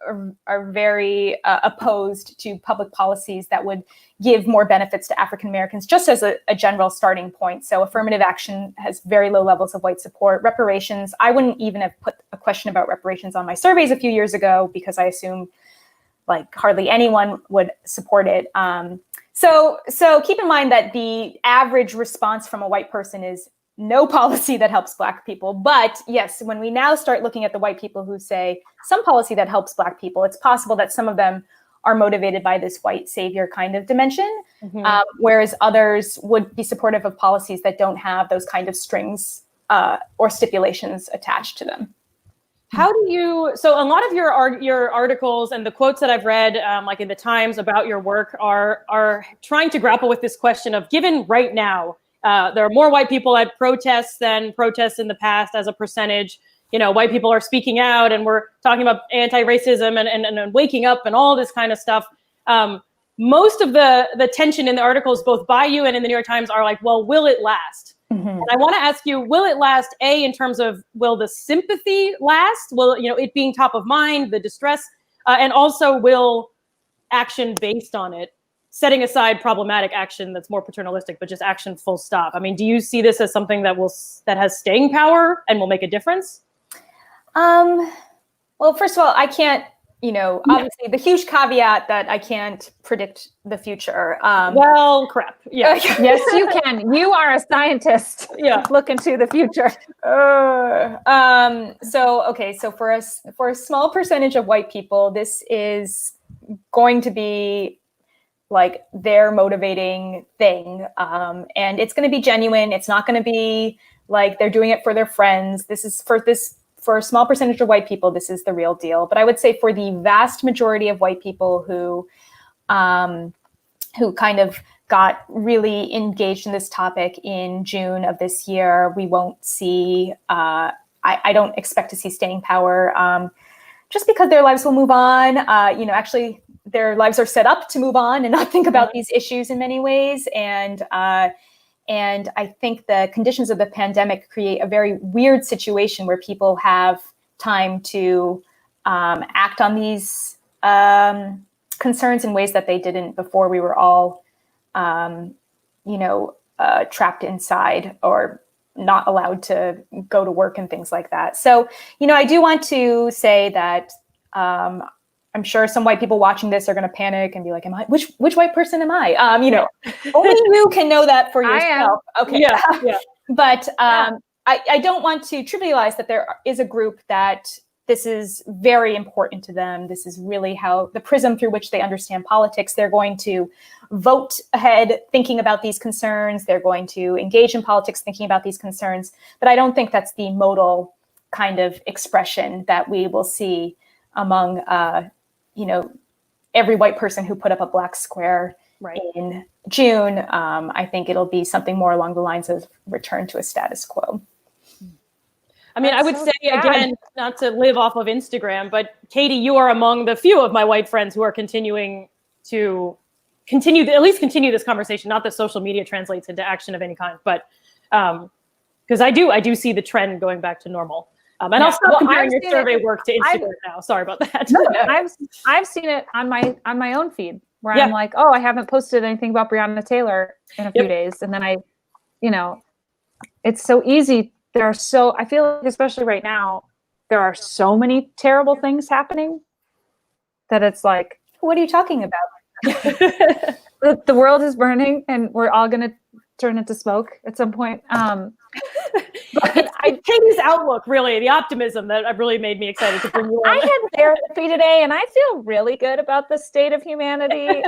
very opposed to public policies that would give more benefits to African Americans, just as a general starting point. So affirmative action has very low levels of white support. Reparations, I wouldn't even have put a question about reparations on my surveys a few years ago because I assumed hardly anyone would support it. So keep in mind that the average response from a white person is no policy that helps Black people. But yes, when we now start looking at the white people who say some policy that helps Black people, it's possible that some of them are motivated by this white savior kind of dimension, whereas others would be supportive of policies that don't have those kind of strings or stipulations attached to them. How do you, so a lot of your articles and the quotes that I've read, in the Times about your work are trying to grapple with this question of, given right now, there are more white people at protests than protests in the past as a percentage. White people are speaking out and we're talking about anti-racism and waking up and all this kind of stuff. most of the tension in the articles, both by you and in the New York Times, are like, well, will it last? And I want to ask you, will it last, A, in terms of will the sympathy last? Will, it being top of mind, the distress, and also will action based on it, setting aside problematic action that's more paternalistic, but just action full stop? I mean, do you see this as something that has staying power and will make a difference? Well, first of all, I can't, obviously the huge caveat that I can't predict the future. Well, crap. Yeah. Yes, you can. You are a scientist. Yeah. Look into the future. So for a small percentage of white people, this is going to be like their motivating thing. And it's going to be genuine. It's not going to be like they're doing it for their friends. This is for a small percentage of white people, this is the real deal. But I would say for the vast majority of white people who kind of got really engaged in this topic in June of this year, we won't see, I don't expect to see staying power, just because their lives will move on. Actually, their lives are set up to move on and not think about these issues in many ways. And I think the conditions of the pandemic create a very weird situation where people have time to act on these concerns in ways that they didn't before we were all, trapped inside or not allowed to go to work and things like that. So, I do want to say that I'm sure some white people watching this are going to panic and be like, which white person am I? Only you can know that for yourself. Okay. Yeah. But I don't want to trivialize that there is a group that this is very important to them. This is really how the prism through which they understand politics. They're going to vote ahead thinking about these concerns. They're going to engage in politics thinking about these concerns. But I don't think that's the modal kind of expression that we will see among every white person who put up a black square in June. I think it'll be something more along the lines of return to a status quo. I mean, I would say, again, not to live off of Instagram, but Katie, you are among the few of my white friends who are continuing at least continue this conversation. Not that social media translates into action of any kind, but because I do see the trend going back to normal. And I'll stop comparing your survey work to Instagram now. Sorry about that. No. I've seen it on my own feed where I'm like, oh, I haven't posted anything about Breonna Taylor in a few days, and then it's so easy. I feel like, especially right now, there are so many terrible things happening that it's like, what are you talking about? The world is burning, and we're all going to turn into smoke at some point. But Katie's outlook, really, the optimism that really made me excited to bring you on. I had therapy today, and I feel really good about the state of humanity.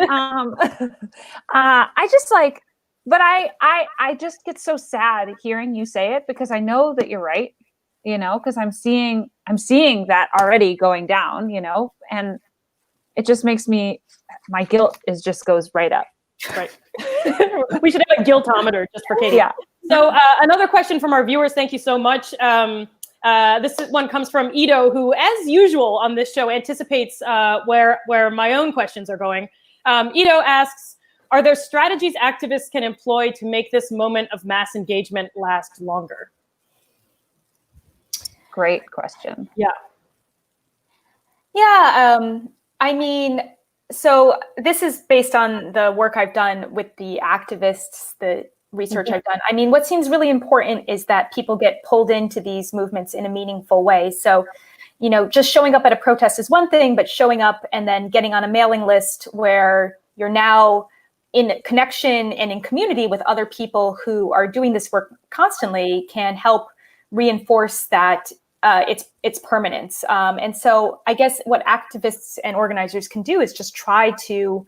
I just get so sad hearing you say it, because I know that you're right, because I'm seeing that already going down, and it just makes my guilt just goes right up. Right. We should have a guiltometer just for Katie. Yeah. So another question from our viewers. Thank you so much. This one comes from Ito, who, as usual on this show, anticipates where my own questions are going. Ito asks, are there strategies activists can employ to make this moment of mass engagement last longer? Great question. Yeah. Yeah. So this is based on the work I've done with the activists, the research I've done. What seems really important is that people get pulled into these movements in a meaningful way. So, just showing up at a protest is one thing, but showing up and then getting on a mailing list where you're now in connection and in community with other people who are doing this work constantly can help reinforce that its permanence. And so I guess what activists and organizers can do is just try to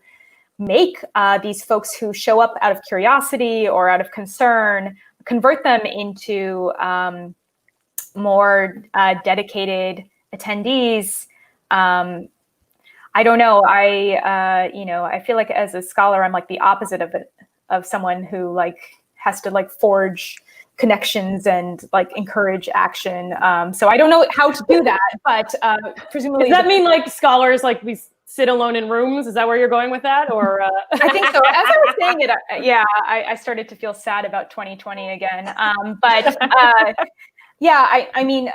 make these folks who show up out of curiosity or out of concern, convert them into more dedicated attendees. I don't know. I feel like as a scholar, I'm like the opposite of someone who has to forge connections and encourage action. So I don't know how to do that, but presumably. Does that mean scholars sit alone in rooms. Is that where you're going with that? Or I think so. As I was saying it, I started to feel sad about 2020 again. I mean,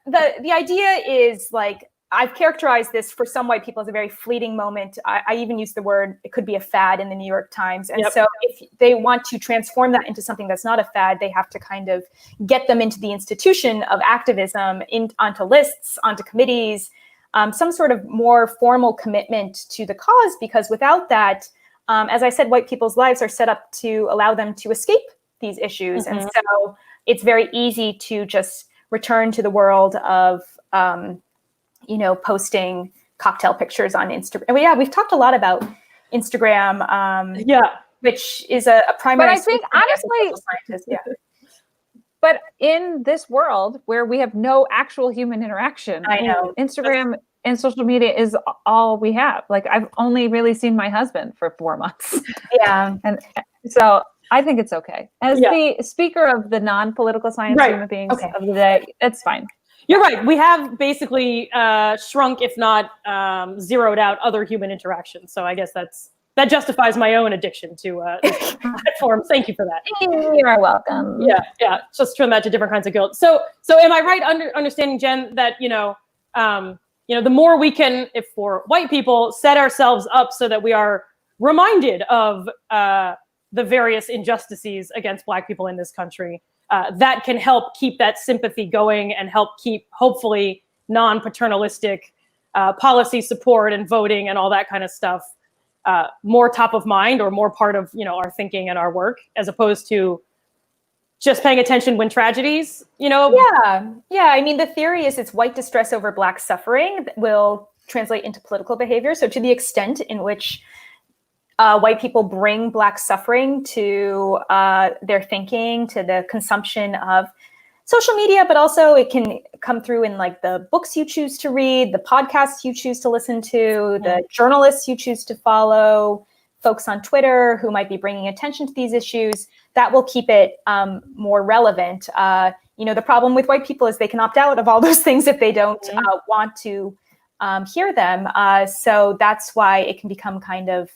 the idea is like, I've characterized this for some white people as a very fleeting moment. I even use the word, it could be a fad in the New York Times. And so if they want to transform that into something that's not a fad, they have to kind of get them into the institution of activism, onto lists, onto committees, some sort of more formal commitment to the cause, because without that, as I said, white people's lives are set up to allow them to escape these issues. And so it's very easy to just return to the world of, posting cocktail pictures on Instagram. And we've talked a lot about Instagram, which is a primary. But I think honestly, but in this world where we have no actual human interaction, I know Instagram and social media is all we have. Like, I've only really seen my husband for 4 months. Yeah. And so I think it's okay. As the speaker of the non-political science human beings of the day, it's fine. You're right. We have basically shrunk, if not zeroed out, other human interactions. So I guess that justifies my own addiction to platforms. Thank you for that. You're welcome. Yeah. Just turn that to different kinds of guilt. So am I right understanding, Jen, that the more we can, if for white people, set ourselves up so that we are reminded of the various injustices against Black people in this country, that can help keep that sympathy going and help keep, hopefully, non-paternalistic policy support and voting and all that kind of stuff more top of mind, or more part of our thinking and our work, as opposed to just paying attention when tragedies, Yeah. I mean, the theory is it's white distress over Black suffering that will translate into political behavior. So to the extent in which white people bring Black suffering to their thinking, to the consumption of social media, but also it can come through in like the books you choose to read, the podcasts you choose to listen to, the journalists you choose to follow, folks on Twitter who might be bringing attention to these issues. That will keep it more relevant. The problem with white people is they can opt out of all those things if they don't want to hear them. So that's why it can become kind of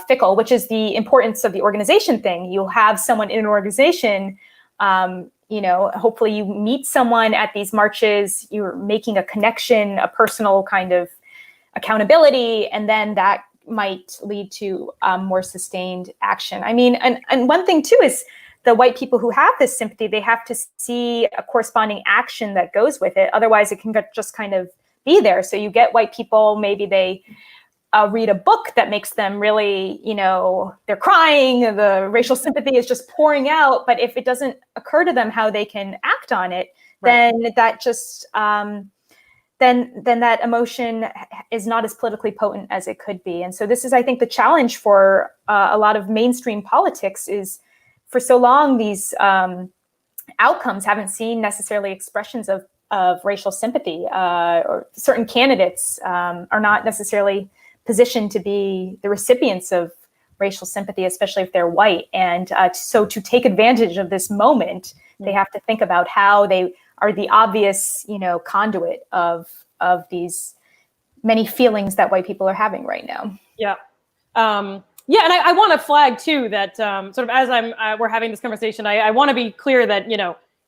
fickle, which is the importance of the organization thing. You'll have someone in an organization, hopefully you meet someone at these marches, you're making a connection, a personal kind of accountability, and then that might lead to more sustained action. I mean, and one thing too is the white people who have this sympathy, they have to see a corresponding action that goes with it. Otherwise it can just kind of be there. So you get white people, maybe they read a book that makes them really, they're crying, the racial sympathy is just pouring out. But if it doesn't occur to them how they can act on it, then that just, then that emotion is not as politically potent as it could be. And so this is, I think, the challenge for a lot of mainstream politics is, for so long, these outcomes haven't seen necessarily expressions of racial sympathy, or certain candidates are not necessarily positioned to be the recipients of racial sympathy, especially if they're white. And so to take advantage of this moment, they have to think about how they are the obvious, conduit of these many feelings that white people are having right now. Yeah. And I want to flag too that sort of as we're having this conversation, I want to be clear that,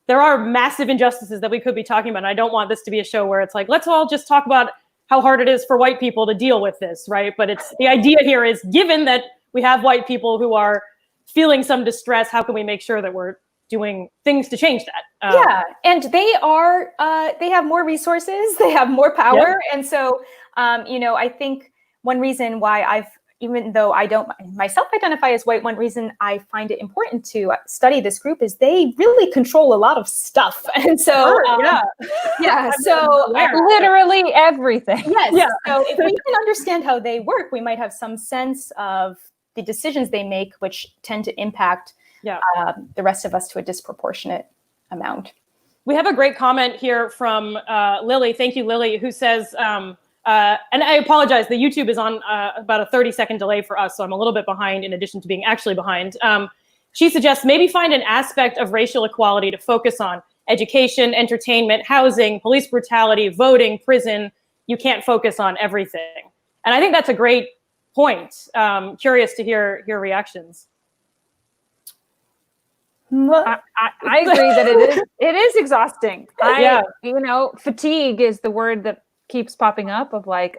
there are massive injustices that we could be talking about. And I don't want this to be a show where it's like, let's all just talk about how hard it is for white people to deal with this, right? But the idea here is, given that we have white people who are feeling some distress, how can we make sure that we're doing things to change that? And they have more resources, they have more power. And so, I think one reason why even though I don't myself identify as white, one reason I find it important to study this group is they really control a lot of stuff. And so, so literally everything. Yes. Yeah. So if we can understand how they work, we might have some sense of the decisions they make, which tend to impact the rest of us to a disproportionate amount. We have a great comment here from Lily. Thank you, Lily, who says, and I apologize, the YouTube is on about a 30-second delay for us, so I'm a little bit behind in addition to being actually behind. She suggests maybe find an aspect of racial equality to focus on: education, entertainment, housing, police brutality, voting, prison. You can't focus on everything. And I think that's a great point. Curious to hear your reactions. I agree that it is exhausting. Fatigue is the word that keeps popping up of like,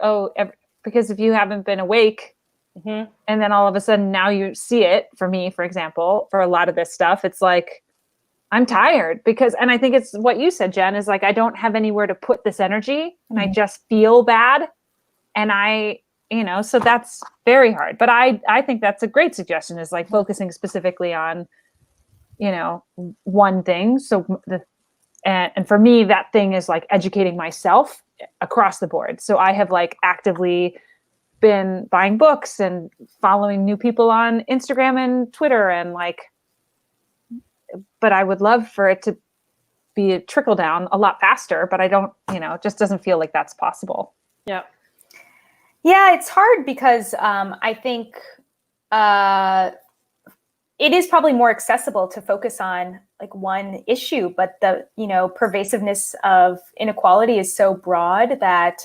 because if you haven't been awake, and then all of a sudden now you see it, for me, for example, for a lot of this stuff, it's like, I'm tired and I think it's what you said, Jen, is like, I don't have anywhere to put this energy and I just feel bad. And so that's very hard. But I think that's a great suggestion, is like focusing specifically on, one thing. So and for me, that thing is like educating myself across the board. So I have like actively been buying books and following new people on Instagram and Twitter and like, but I would love for it to be a trickle down a lot faster, but I don't, it just doesn't feel like that's possible. Yeah. Yeah, it's hard because I think it is probably more accessible to focus on like one issue, but the pervasiveness of inequality is so broad that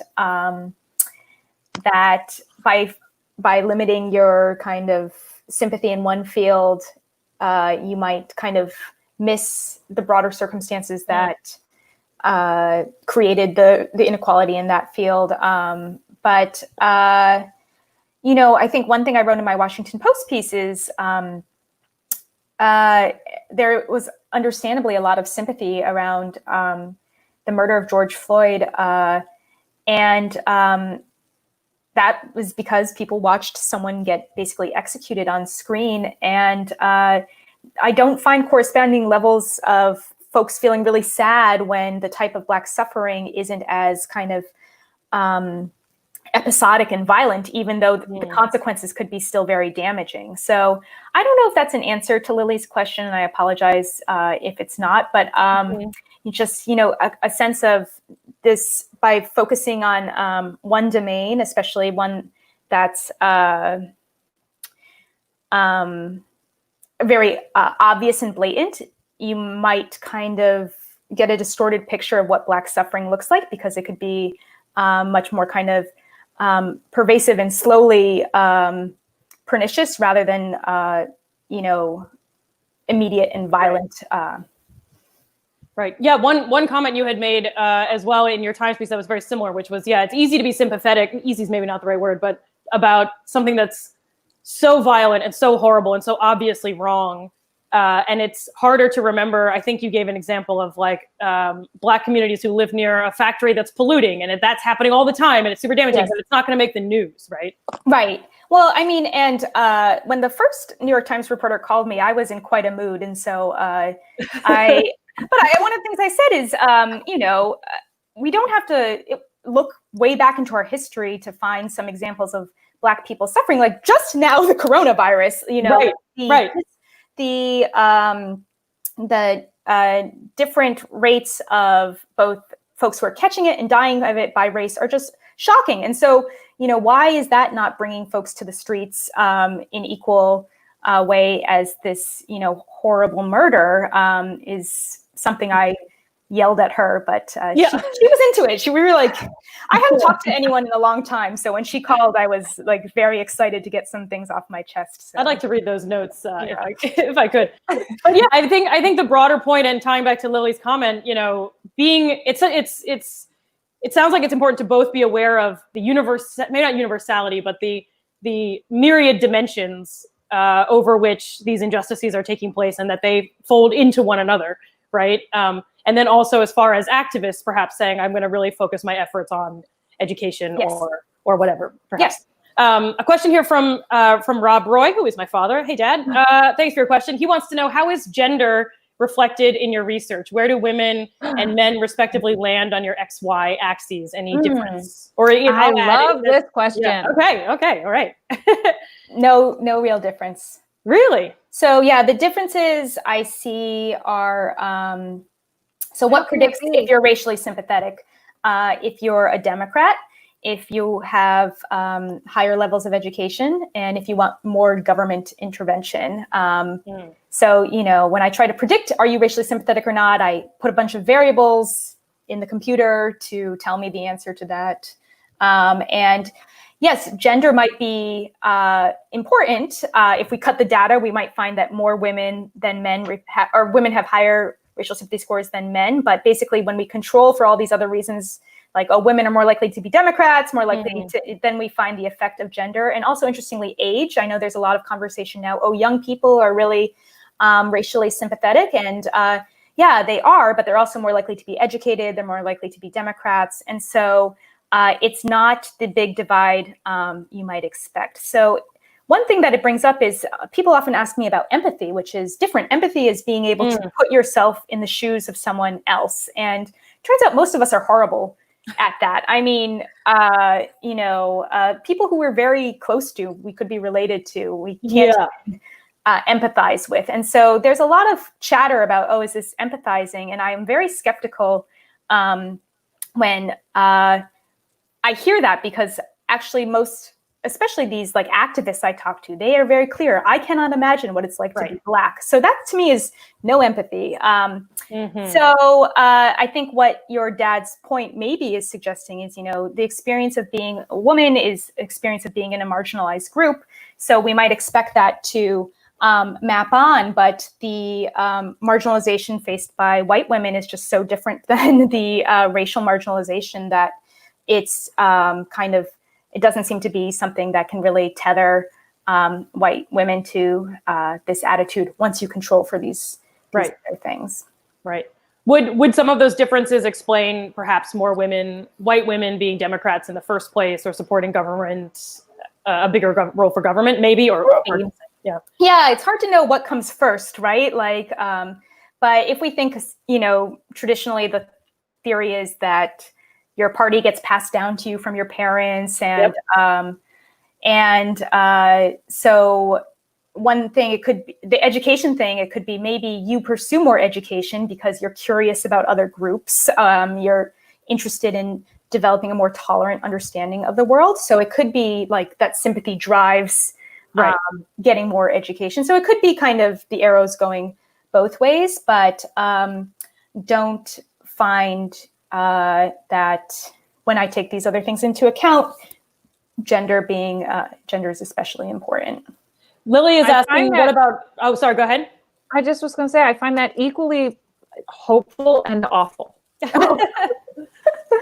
that by limiting your kind of sympathy in one field, you might kind of miss the broader circumstances that created the inequality in that field. But I think one thing I wrote in my Washington Post piece is there was understandably a lot of sympathy around the murder of George Floyd. And that was because people watched someone get basically executed on screen. And I don't find corresponding levels of folks feeling really sad when the type of Black suffering isn't as kind of episodic and violent, even though the consequences could be still very damaging. So I don't know if that's an answer to Lily's question, and I apologize if it's not, but just, a sense of this by focusing on one domain, especially one that's very obvious and blatant, you might kind of get a distorted picture of what Black suffering looks like, because it could be much more kind of pervasive and slowly pernicious rather than, immediate and violent. Right. Yeah. One comment you had made as well in your Times piece that was very similar, which was, it's easy to be sympathetic. Easy is maybe not the right word, but about something that's so violent and so horrible and so obviously wrong. And it's harder to remember. I think you gave an example of like Black communities who live near a factory that's polluting, and that's happening all the time, and it's super damaging, but it's not going to make the news, right? Right. Well, I mean, and when the first New York Times reporter called me, I was in quite a mood, and so one of the things I said is, we don't have to look way back into our history to find some examples of Black people suffering. Like just now, the coronavirus, the different rates of both folks who are catching it and dying of it by race are just shocking. And so, why is that not bringing folks to the streets in equal way as this, horrible murder is something I yelled at her, but she was into it. We were like, I haven't talked to anyone in a long time. So when she called, I was like very excited to get some things off my chest. So. I'd like to read those notes if I could. But yeah, I think the broader point, and tying back to Lily's comment, it sounds like it's important to both be aware of the maybe not universality, but the myriad dimensions over which these injustices are taking place, and that they fold into one another, right? And then also, as far as activists, perhaps saying, I'm going to really focus my efforts on education or whatever, perhaps. Yes. A question here from Rob Roy, who is my father. Hey, Dad. Thanks for your question. He wants to know, how is gender reflected in your research? Where do women and men respectively land on your XY axes? Any difference? Or I love this question. Yeah. Okay. All right. No real difference. Really? So yeah, the differences I see are, so what predicts if you're racially sympathetic? If you're a Democrat, if you have higher levels of education, and if you want more government intervention. So, when I try to predict, are you racially sympathetic or not, I put a bunch of variables in the computer to tell me the answer to that. And, yes, gender might be important. If we cut the data, we might find that more women than men or women have higher racial sympathy scores than men. But basically, when we control for all these other reasons, like, oh, women are more likely to be Democrats, more likely to, then we find the effect of gender. And also, interestingly, age. I know there's a lot of conversation now. Oh, young people are really racially sympathetic. And yeah, they are, but they're also more likely to be educated. They're more likely to be Democrats. And so it's not the big divide you might expect. So one thing that it brings up is people often ask me about empathy, which is different. Empathy is being able to put yourself in the shoes of someone else. And it turns out most of us are horrible at that. I mean, people who we're very close to, we could be related to, we can't empathize with. And so there's a lot of chatter about, oh, is this empathizing? And I am very skeptical when I hear that, because actually especially these like activists I talk to, they are very clear. I cannot imagine what it's like to be Black. So that to me is no empathy. So I think what your dad's point maybe is suggesting is, the experience of being a woman is experience of being in a marginalized group. So we might expect that to map on, but the marginalization faced by white women is just so different than the racial marginalization that it's it doesn't seem to be something that can really tether white women to this attitude once you control for these other things. Right. Would some of those differences explain perhaps more white women being Democrats in the first place, or supporting government, a bigger role for government, maybe, or yeah, it's hard to know what comes first, right? Like, but if we think, traditionally the theory is that your party gets passed down to you from your parents, and so one thing, it could be the education thing. It could be maybe you pursue more education because you're curious about other groups. You're interested in developing a more tolerant understanding of the world. So it could be like that sympathy drives getting more education. So it could be kind of the arrows going both ways, but don't find that when I take these other things into account, gender is especially important. Lily is asking, what about, oh, sorry, go ahead. I just was going to say, I find that equally hopeful and awful.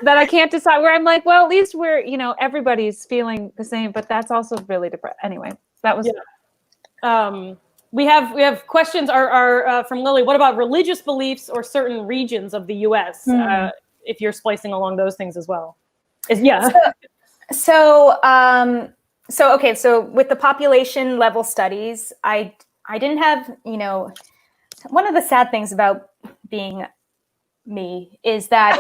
That I can't decide, where I'm like, well, at least we're, everybody's feeling the same, but that's also really depressing. Anyway, that was. We have questions are from Lily. What about religious beliefs or certain regions of the U.S.? If you're splicing along those things as well. So with the population level studies, I didn't have, one of the sad things about being me is that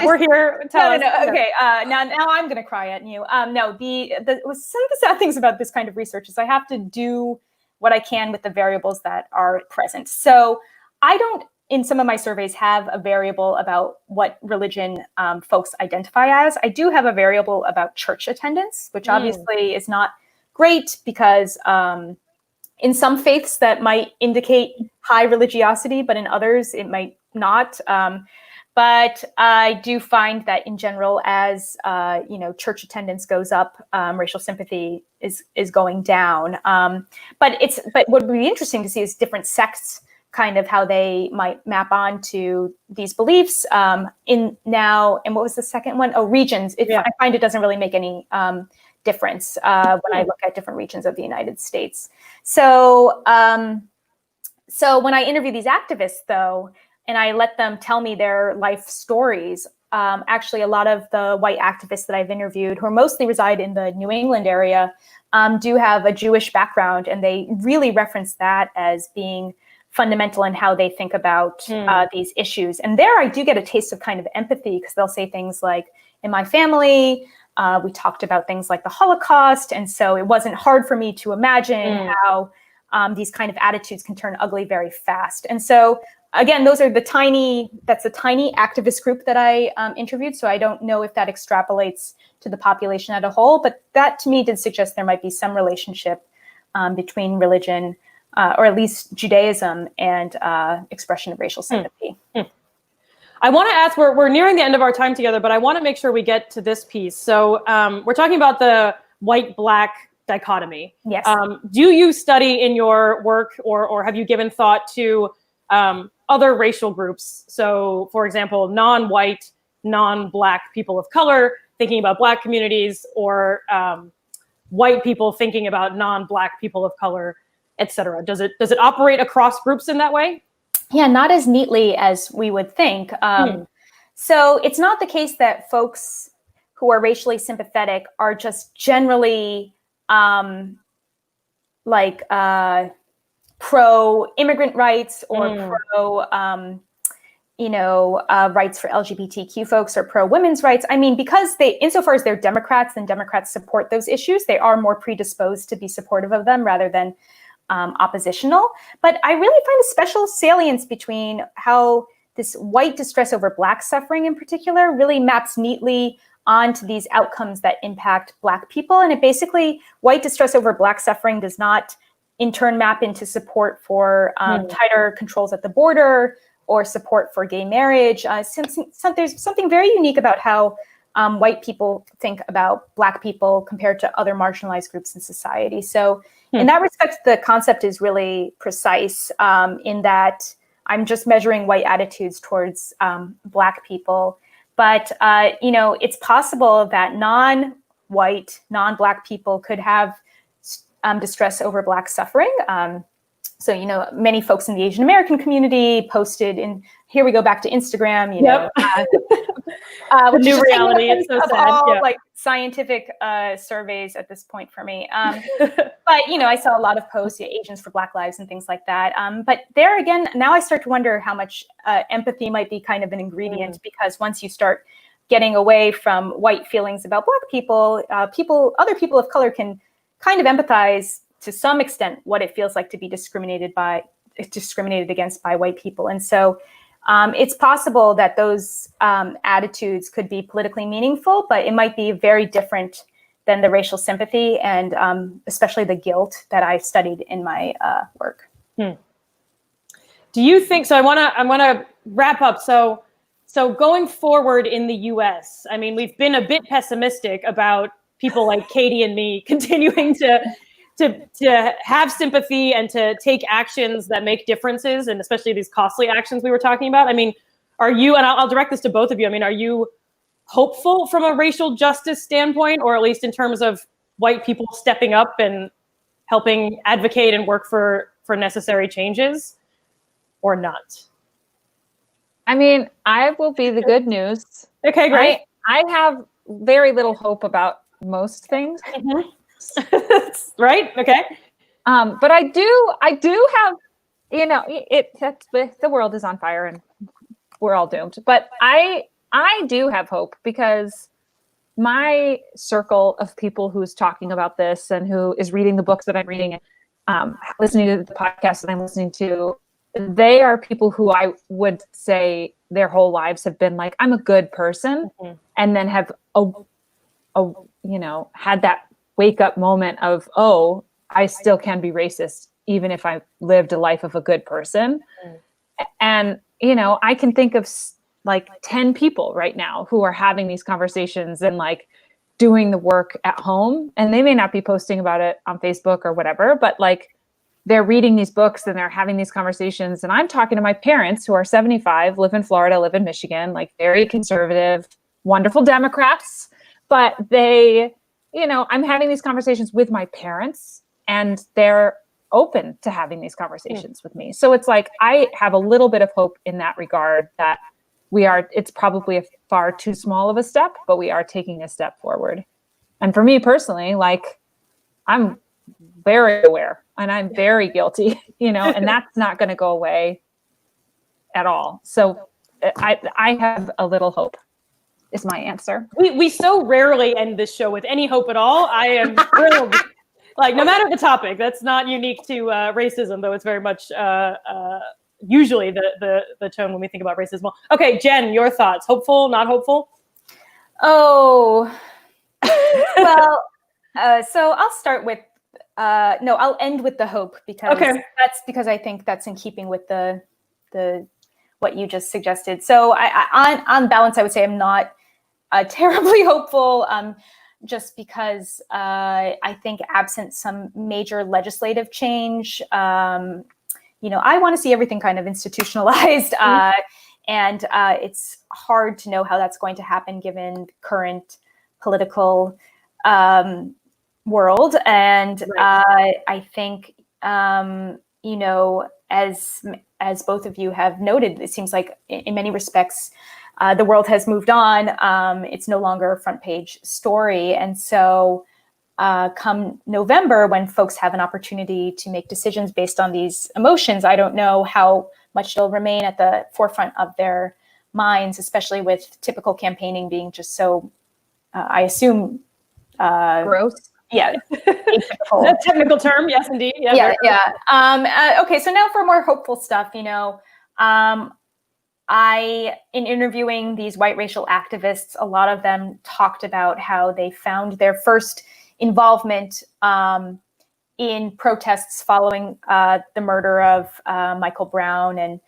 we're here. Tell us. Okay. Now I'm going to cry at you. Some of the sad things about this kind of research is I have to do what I can with the variables that are present. So I don't, in some of my surveys, have a variable about what religion folks identify as. I do have a variable about church attendance, which obviously is not great because in some faiths that might indicate high religiosity, but in others it might not. But I do find that in general, as church attendance goes up, racial sympathy is going down. But what would be interesting to see is different sects, kind of how they might map on to these beliefs. And what was the second one? Oh, regions. I find it doesn't really make any difference when I look at different regions of the United States. So when I interview these activists, though, and I let them tell me their life stories, actually a lot of the white activists that I've interviewed, who mostly reside in the New England area, do have a Jewish background, and they really reference that as being fundamental in how they think about these issues. And there I do get a taste of kind of empathy, because they'll say things like, in my family, we talked about things like the Holocaust, and so it wasn't hard for me to imagine how these kind of attitudes can turn ugly very fast. And so again, that's a tiny activist group that I interviewed, so I don't know if that extrapolates to the population as a whole, but that to me did suggest there might be some relationship between religion, or at least Judaism, and expression of racial sympathy. I want to ask, we're nearing the end of our time together, but I want to make sure we get to this piece. So we're talking about the white-black dichotomy. Yes. Do you study in your work or have you given thought to other racial groups? So, for example, non-white, non-black people of color thinking about black communities, or white people thinking about non-black people of color, et cetera. Does it operate across groups in that way? Yeah, not as neatly as we would think. So it's not the case that folks who are racially sympathetic are just generally pro-immigrant rights or pro, rights for LGBTQ folks or pro-women's rights. I mean, because insofar as they're Democrats and Democrats support those issues, they are more predisposed to be supportive of them rather than oppositional. But I really find a special salience between how this white distress over Black suffering in particular really maps neatly onto these outcomes that impact Black people. And it basically, white distress over Black suffering does not in turn map into support for tighter controls at the border or support for gay marriage. There's something very unique about how white people think about Black people compared to other marginalized groups in society. So in that respect, the concept is really precise in that I'm just measuring white attitudes towards Black people. But, it's possible that non-white, non-Black people could have distress over Black suffering. So, many folks in the Asian American community posted here we go back to Instagram, the new reality. It's so sad. All, like scientific surveys at this point for me. But, I saw a lot of posts, Asians for Black Lives and things like that. But there again, now I start to wonder how much empathy might be kind of an ingredient, because once you start getting away from white feelings about Black people, other people of color can kind of empathize to some extent what it feels like to be discriminated against by white people. And so it's possible that those attitudes could be politically meaningful, but it might be very different than the racial sympathy and especially the guilt that I studied in my work. Do you think, so I want to wrap up. So going forward in the US, I mean, we've been a bit pessimistic about people like Katie and me continuing to have sympathy and to take actions that make differences, and especially these costly actions we were talking about. I mean, are you, and I'll direct this to both of you, I mean, are you hopeful from a racial justice standpoint, or at least in terms of white people stepping up and helping advocate and work for necessary changes, or not? I mean, I will be the good news. Okay, great. I have very little hope about most things. Right. Okay. But I do have, the world is on fire and we're all doomed. But I do have hope, because my circle of people who's talking about this and who is reading the books that I'm reading, listening to the podcast that I'm listening to, they are people who I would say their whole lives have been like, I'm a good person, and then have had that wake up moment of, oh, I still can be racist even if I lived a life of a good person. And, I can think of like 10 people right now who are having these conversations and like doing the work at home, and they may not be posting about it on Facebook or whatever, but like they're reading these books and they're having these conversations. And I'm talking to my parents who are 75, live in Florida, live in Michigan, like very conservative, wonderful Democrats, but they, I'm having these conversations with my parents and they're open to having these conversations with me. So it's like, I have a little bit of hope in that regard, that it's probably a far too small of a step, but we are taking a step forward. And for me personally, like, I'm very aware and I'm very guilty, and that's not going to go away at all. So I have a little hope is my answer. We so rarely end this show with any hope at all. I am thrilled. Like, no matter the topic, that's not unique to racism, though it's very much usually the tone when we think about racism. Okay, Jen, your thoughts? Hopeful, not hopeful? Oh, well, so I'll start with, I'll end with the hope, because that's because I think that's in keeping with the what you just suggested. So on balance, I would say I'm not terribly hopeful, just because I think absent some major legislative change, I want to see everything kind of institutionalized. And it's hard to know how that's going to happen given current political world. And I think, as both of you have noted, it seems like in many respects, the world has moved on. It's no longer a front page story. And so come November, when folks have an opportunity to make decisions based on these emotions, I don't know how much it'll remain at the forefront of their minds, especially with typical campaigning being just so, I assume, gross. Yeah. A technical term. Yes, indeed. Yeah. Okay. So now for more hopeful stuff, in interviewing these white racial activists, a lot of them talked about how they found their first involvement in protests following the murder of Michael Brown and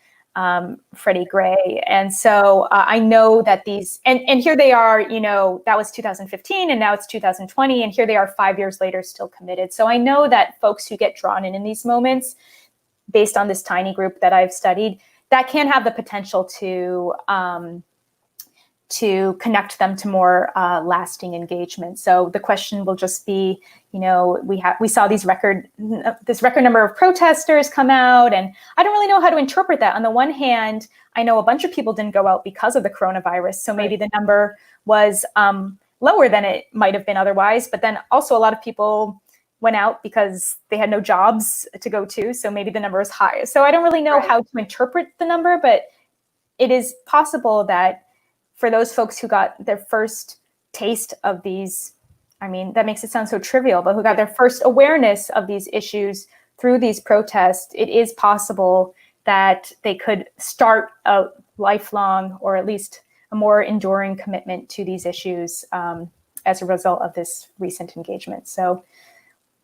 Freddie Gray. And so I know that these, and here they are, that was 2015 and now it's 2020. And here they are 5 years later, still committed. So I know that folks who get drawn in these moments, based on this tiny group that I've studied, that can have the potential to connect them to more lasting engagement. So the question will just be, we saw this record number of protesters come out, and I don't really know how to interpret that. On the one hand, I know a bunch of people didn't go out because of the coronavirus, so maybe the number was lower than it might have been otherwise. But then also a lot of people went out because they had no jobs to go to, so maybe the number is high. So I don't really know how to interpret the number, but it is possible that for those folks who got their first taste of these, that makes it sound so trivial, but who got their first awareness of these issues through these protests, it is possible that they could start a lifelong, or at least a more enduring commitment to these issues as a result of this recent engagement. So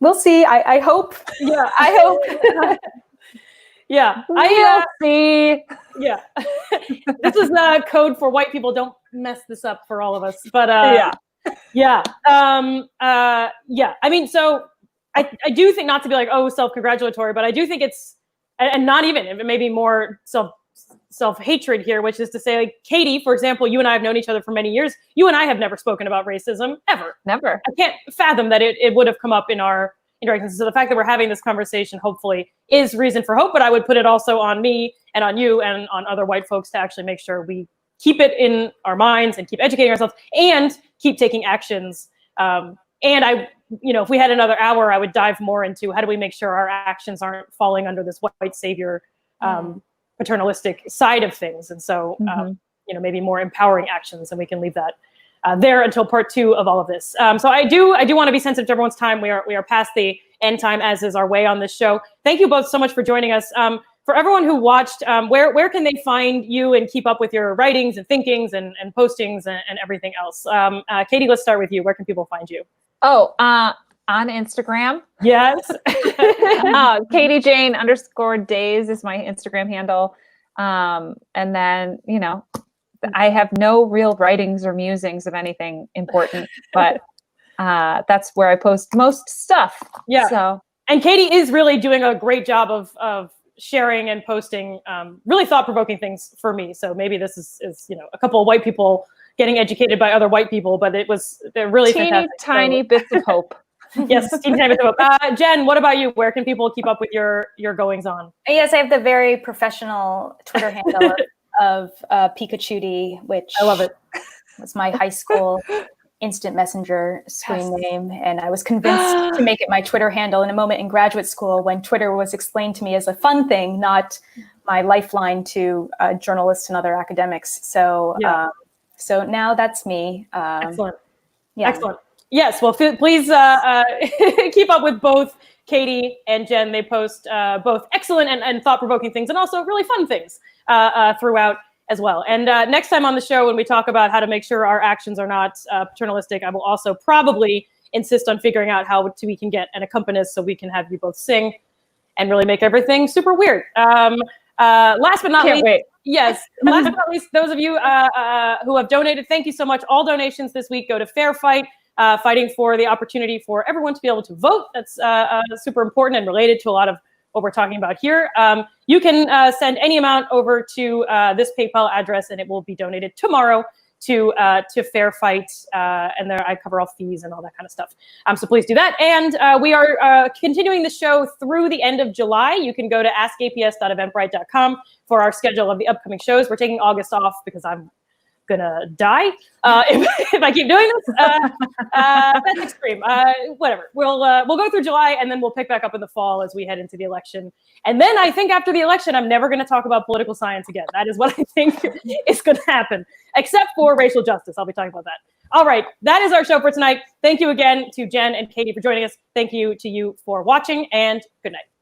we'll see. I hope. Yeah, I hope. Yeah, We'll see. Yeah, this is code for white people. Don't mess this up for all of us. But yeah. So I do think, not to be like, self-congratulatory, but I do think it's, and not even, it may be more self-hatred here, which is to say, like, Katie, for example, you and I have known each other for many years. You and I have never spoken about racism, ever. Never. I can't fathom that it would have come up in our interactions. So the fact that we're having this conversation, hopefully, is reason for hope, but I would put it also on me and on you and on other white folks to actually make sure we keep it in our minds and keep educating ourselves and keep taking actions. And if we had another hour, I would dive more into how do we make sure our actions aren't falling under this white savior, paternalistic side of things. And so, maybe more empowering actions, and we can leave that there until part 2 of all of this. So I do want to be sensitive to everyone's time. We are past the end time, as is our way on this show. Thank you both so much for joining us. For everyone who watched, where can they find you and keep up with your writings and thinkings and postings and everything else? Katie, let's start with you. Where can people find you? On Instagram. Yes. Katie Jane _days is my Instagram handle. And then, I have no real writings or musings of anything important, but that's where I post most stuff. Yeah. So, and Katie is really doing a great job of sharing and posting really thought-provoking things for me. So maybe this is a couple of white people getting educated by other white people, but they're really fantastic. Tiny bits of hope. Yes, teeny tiny bits of hope. Jen, what about you? Where can people keep up with your goings on? Yes, I have the very professional Twitter handle of Tuti, which I love it. Was my high school instant messenger screen name, and I was convinced to make it my Twitter handle in a moment in graduate school when Twitter was explained to me as a fun thing, not my lifeline to journalists and other academics. So, so now that's me. Excellent. Yeah. Excellent. Yes. Well, please keep up with both Katie and Jen. They post both excellent and thought-provoking things, and also really fun things throughout as well. And next time on the show, when we talk about how to make sure our actions are not paternalistic, I will also probably insist on figuring out how we can get an accompanist so we can have you both sing and really make everything super weird. Last but not least, Yes. Last but not least, those of you who have donated, thank you so much. All donations this week go to Fair Fight, fighting for the opportunity for everyone to be able to vote. That's super important and related to a lot of what we're talking about here. You can send any amount over to this PayPal address, and it will be donated tomorrow to Fair Fight, and there I cover all fees and all that kind of stuff. So please do that. And we are continuing the show through the end of July. You can go to askaps.eventbrite.com for our schedule of the upcoming shows. We're taking August off because I'm gonna die if I keep doing this. That's extreme. Whatever. We'll go through July, and then we'll pick back up in the fall as we head into the election. And then I think after the election, I'm never going to talk about political science again. That is what I think is going to happen, except for racial justice. I'll be talking about that. All right, that is our show for tonight. Thank you again to Jen and Katie for joining us. Thank you to you for watching, and good night.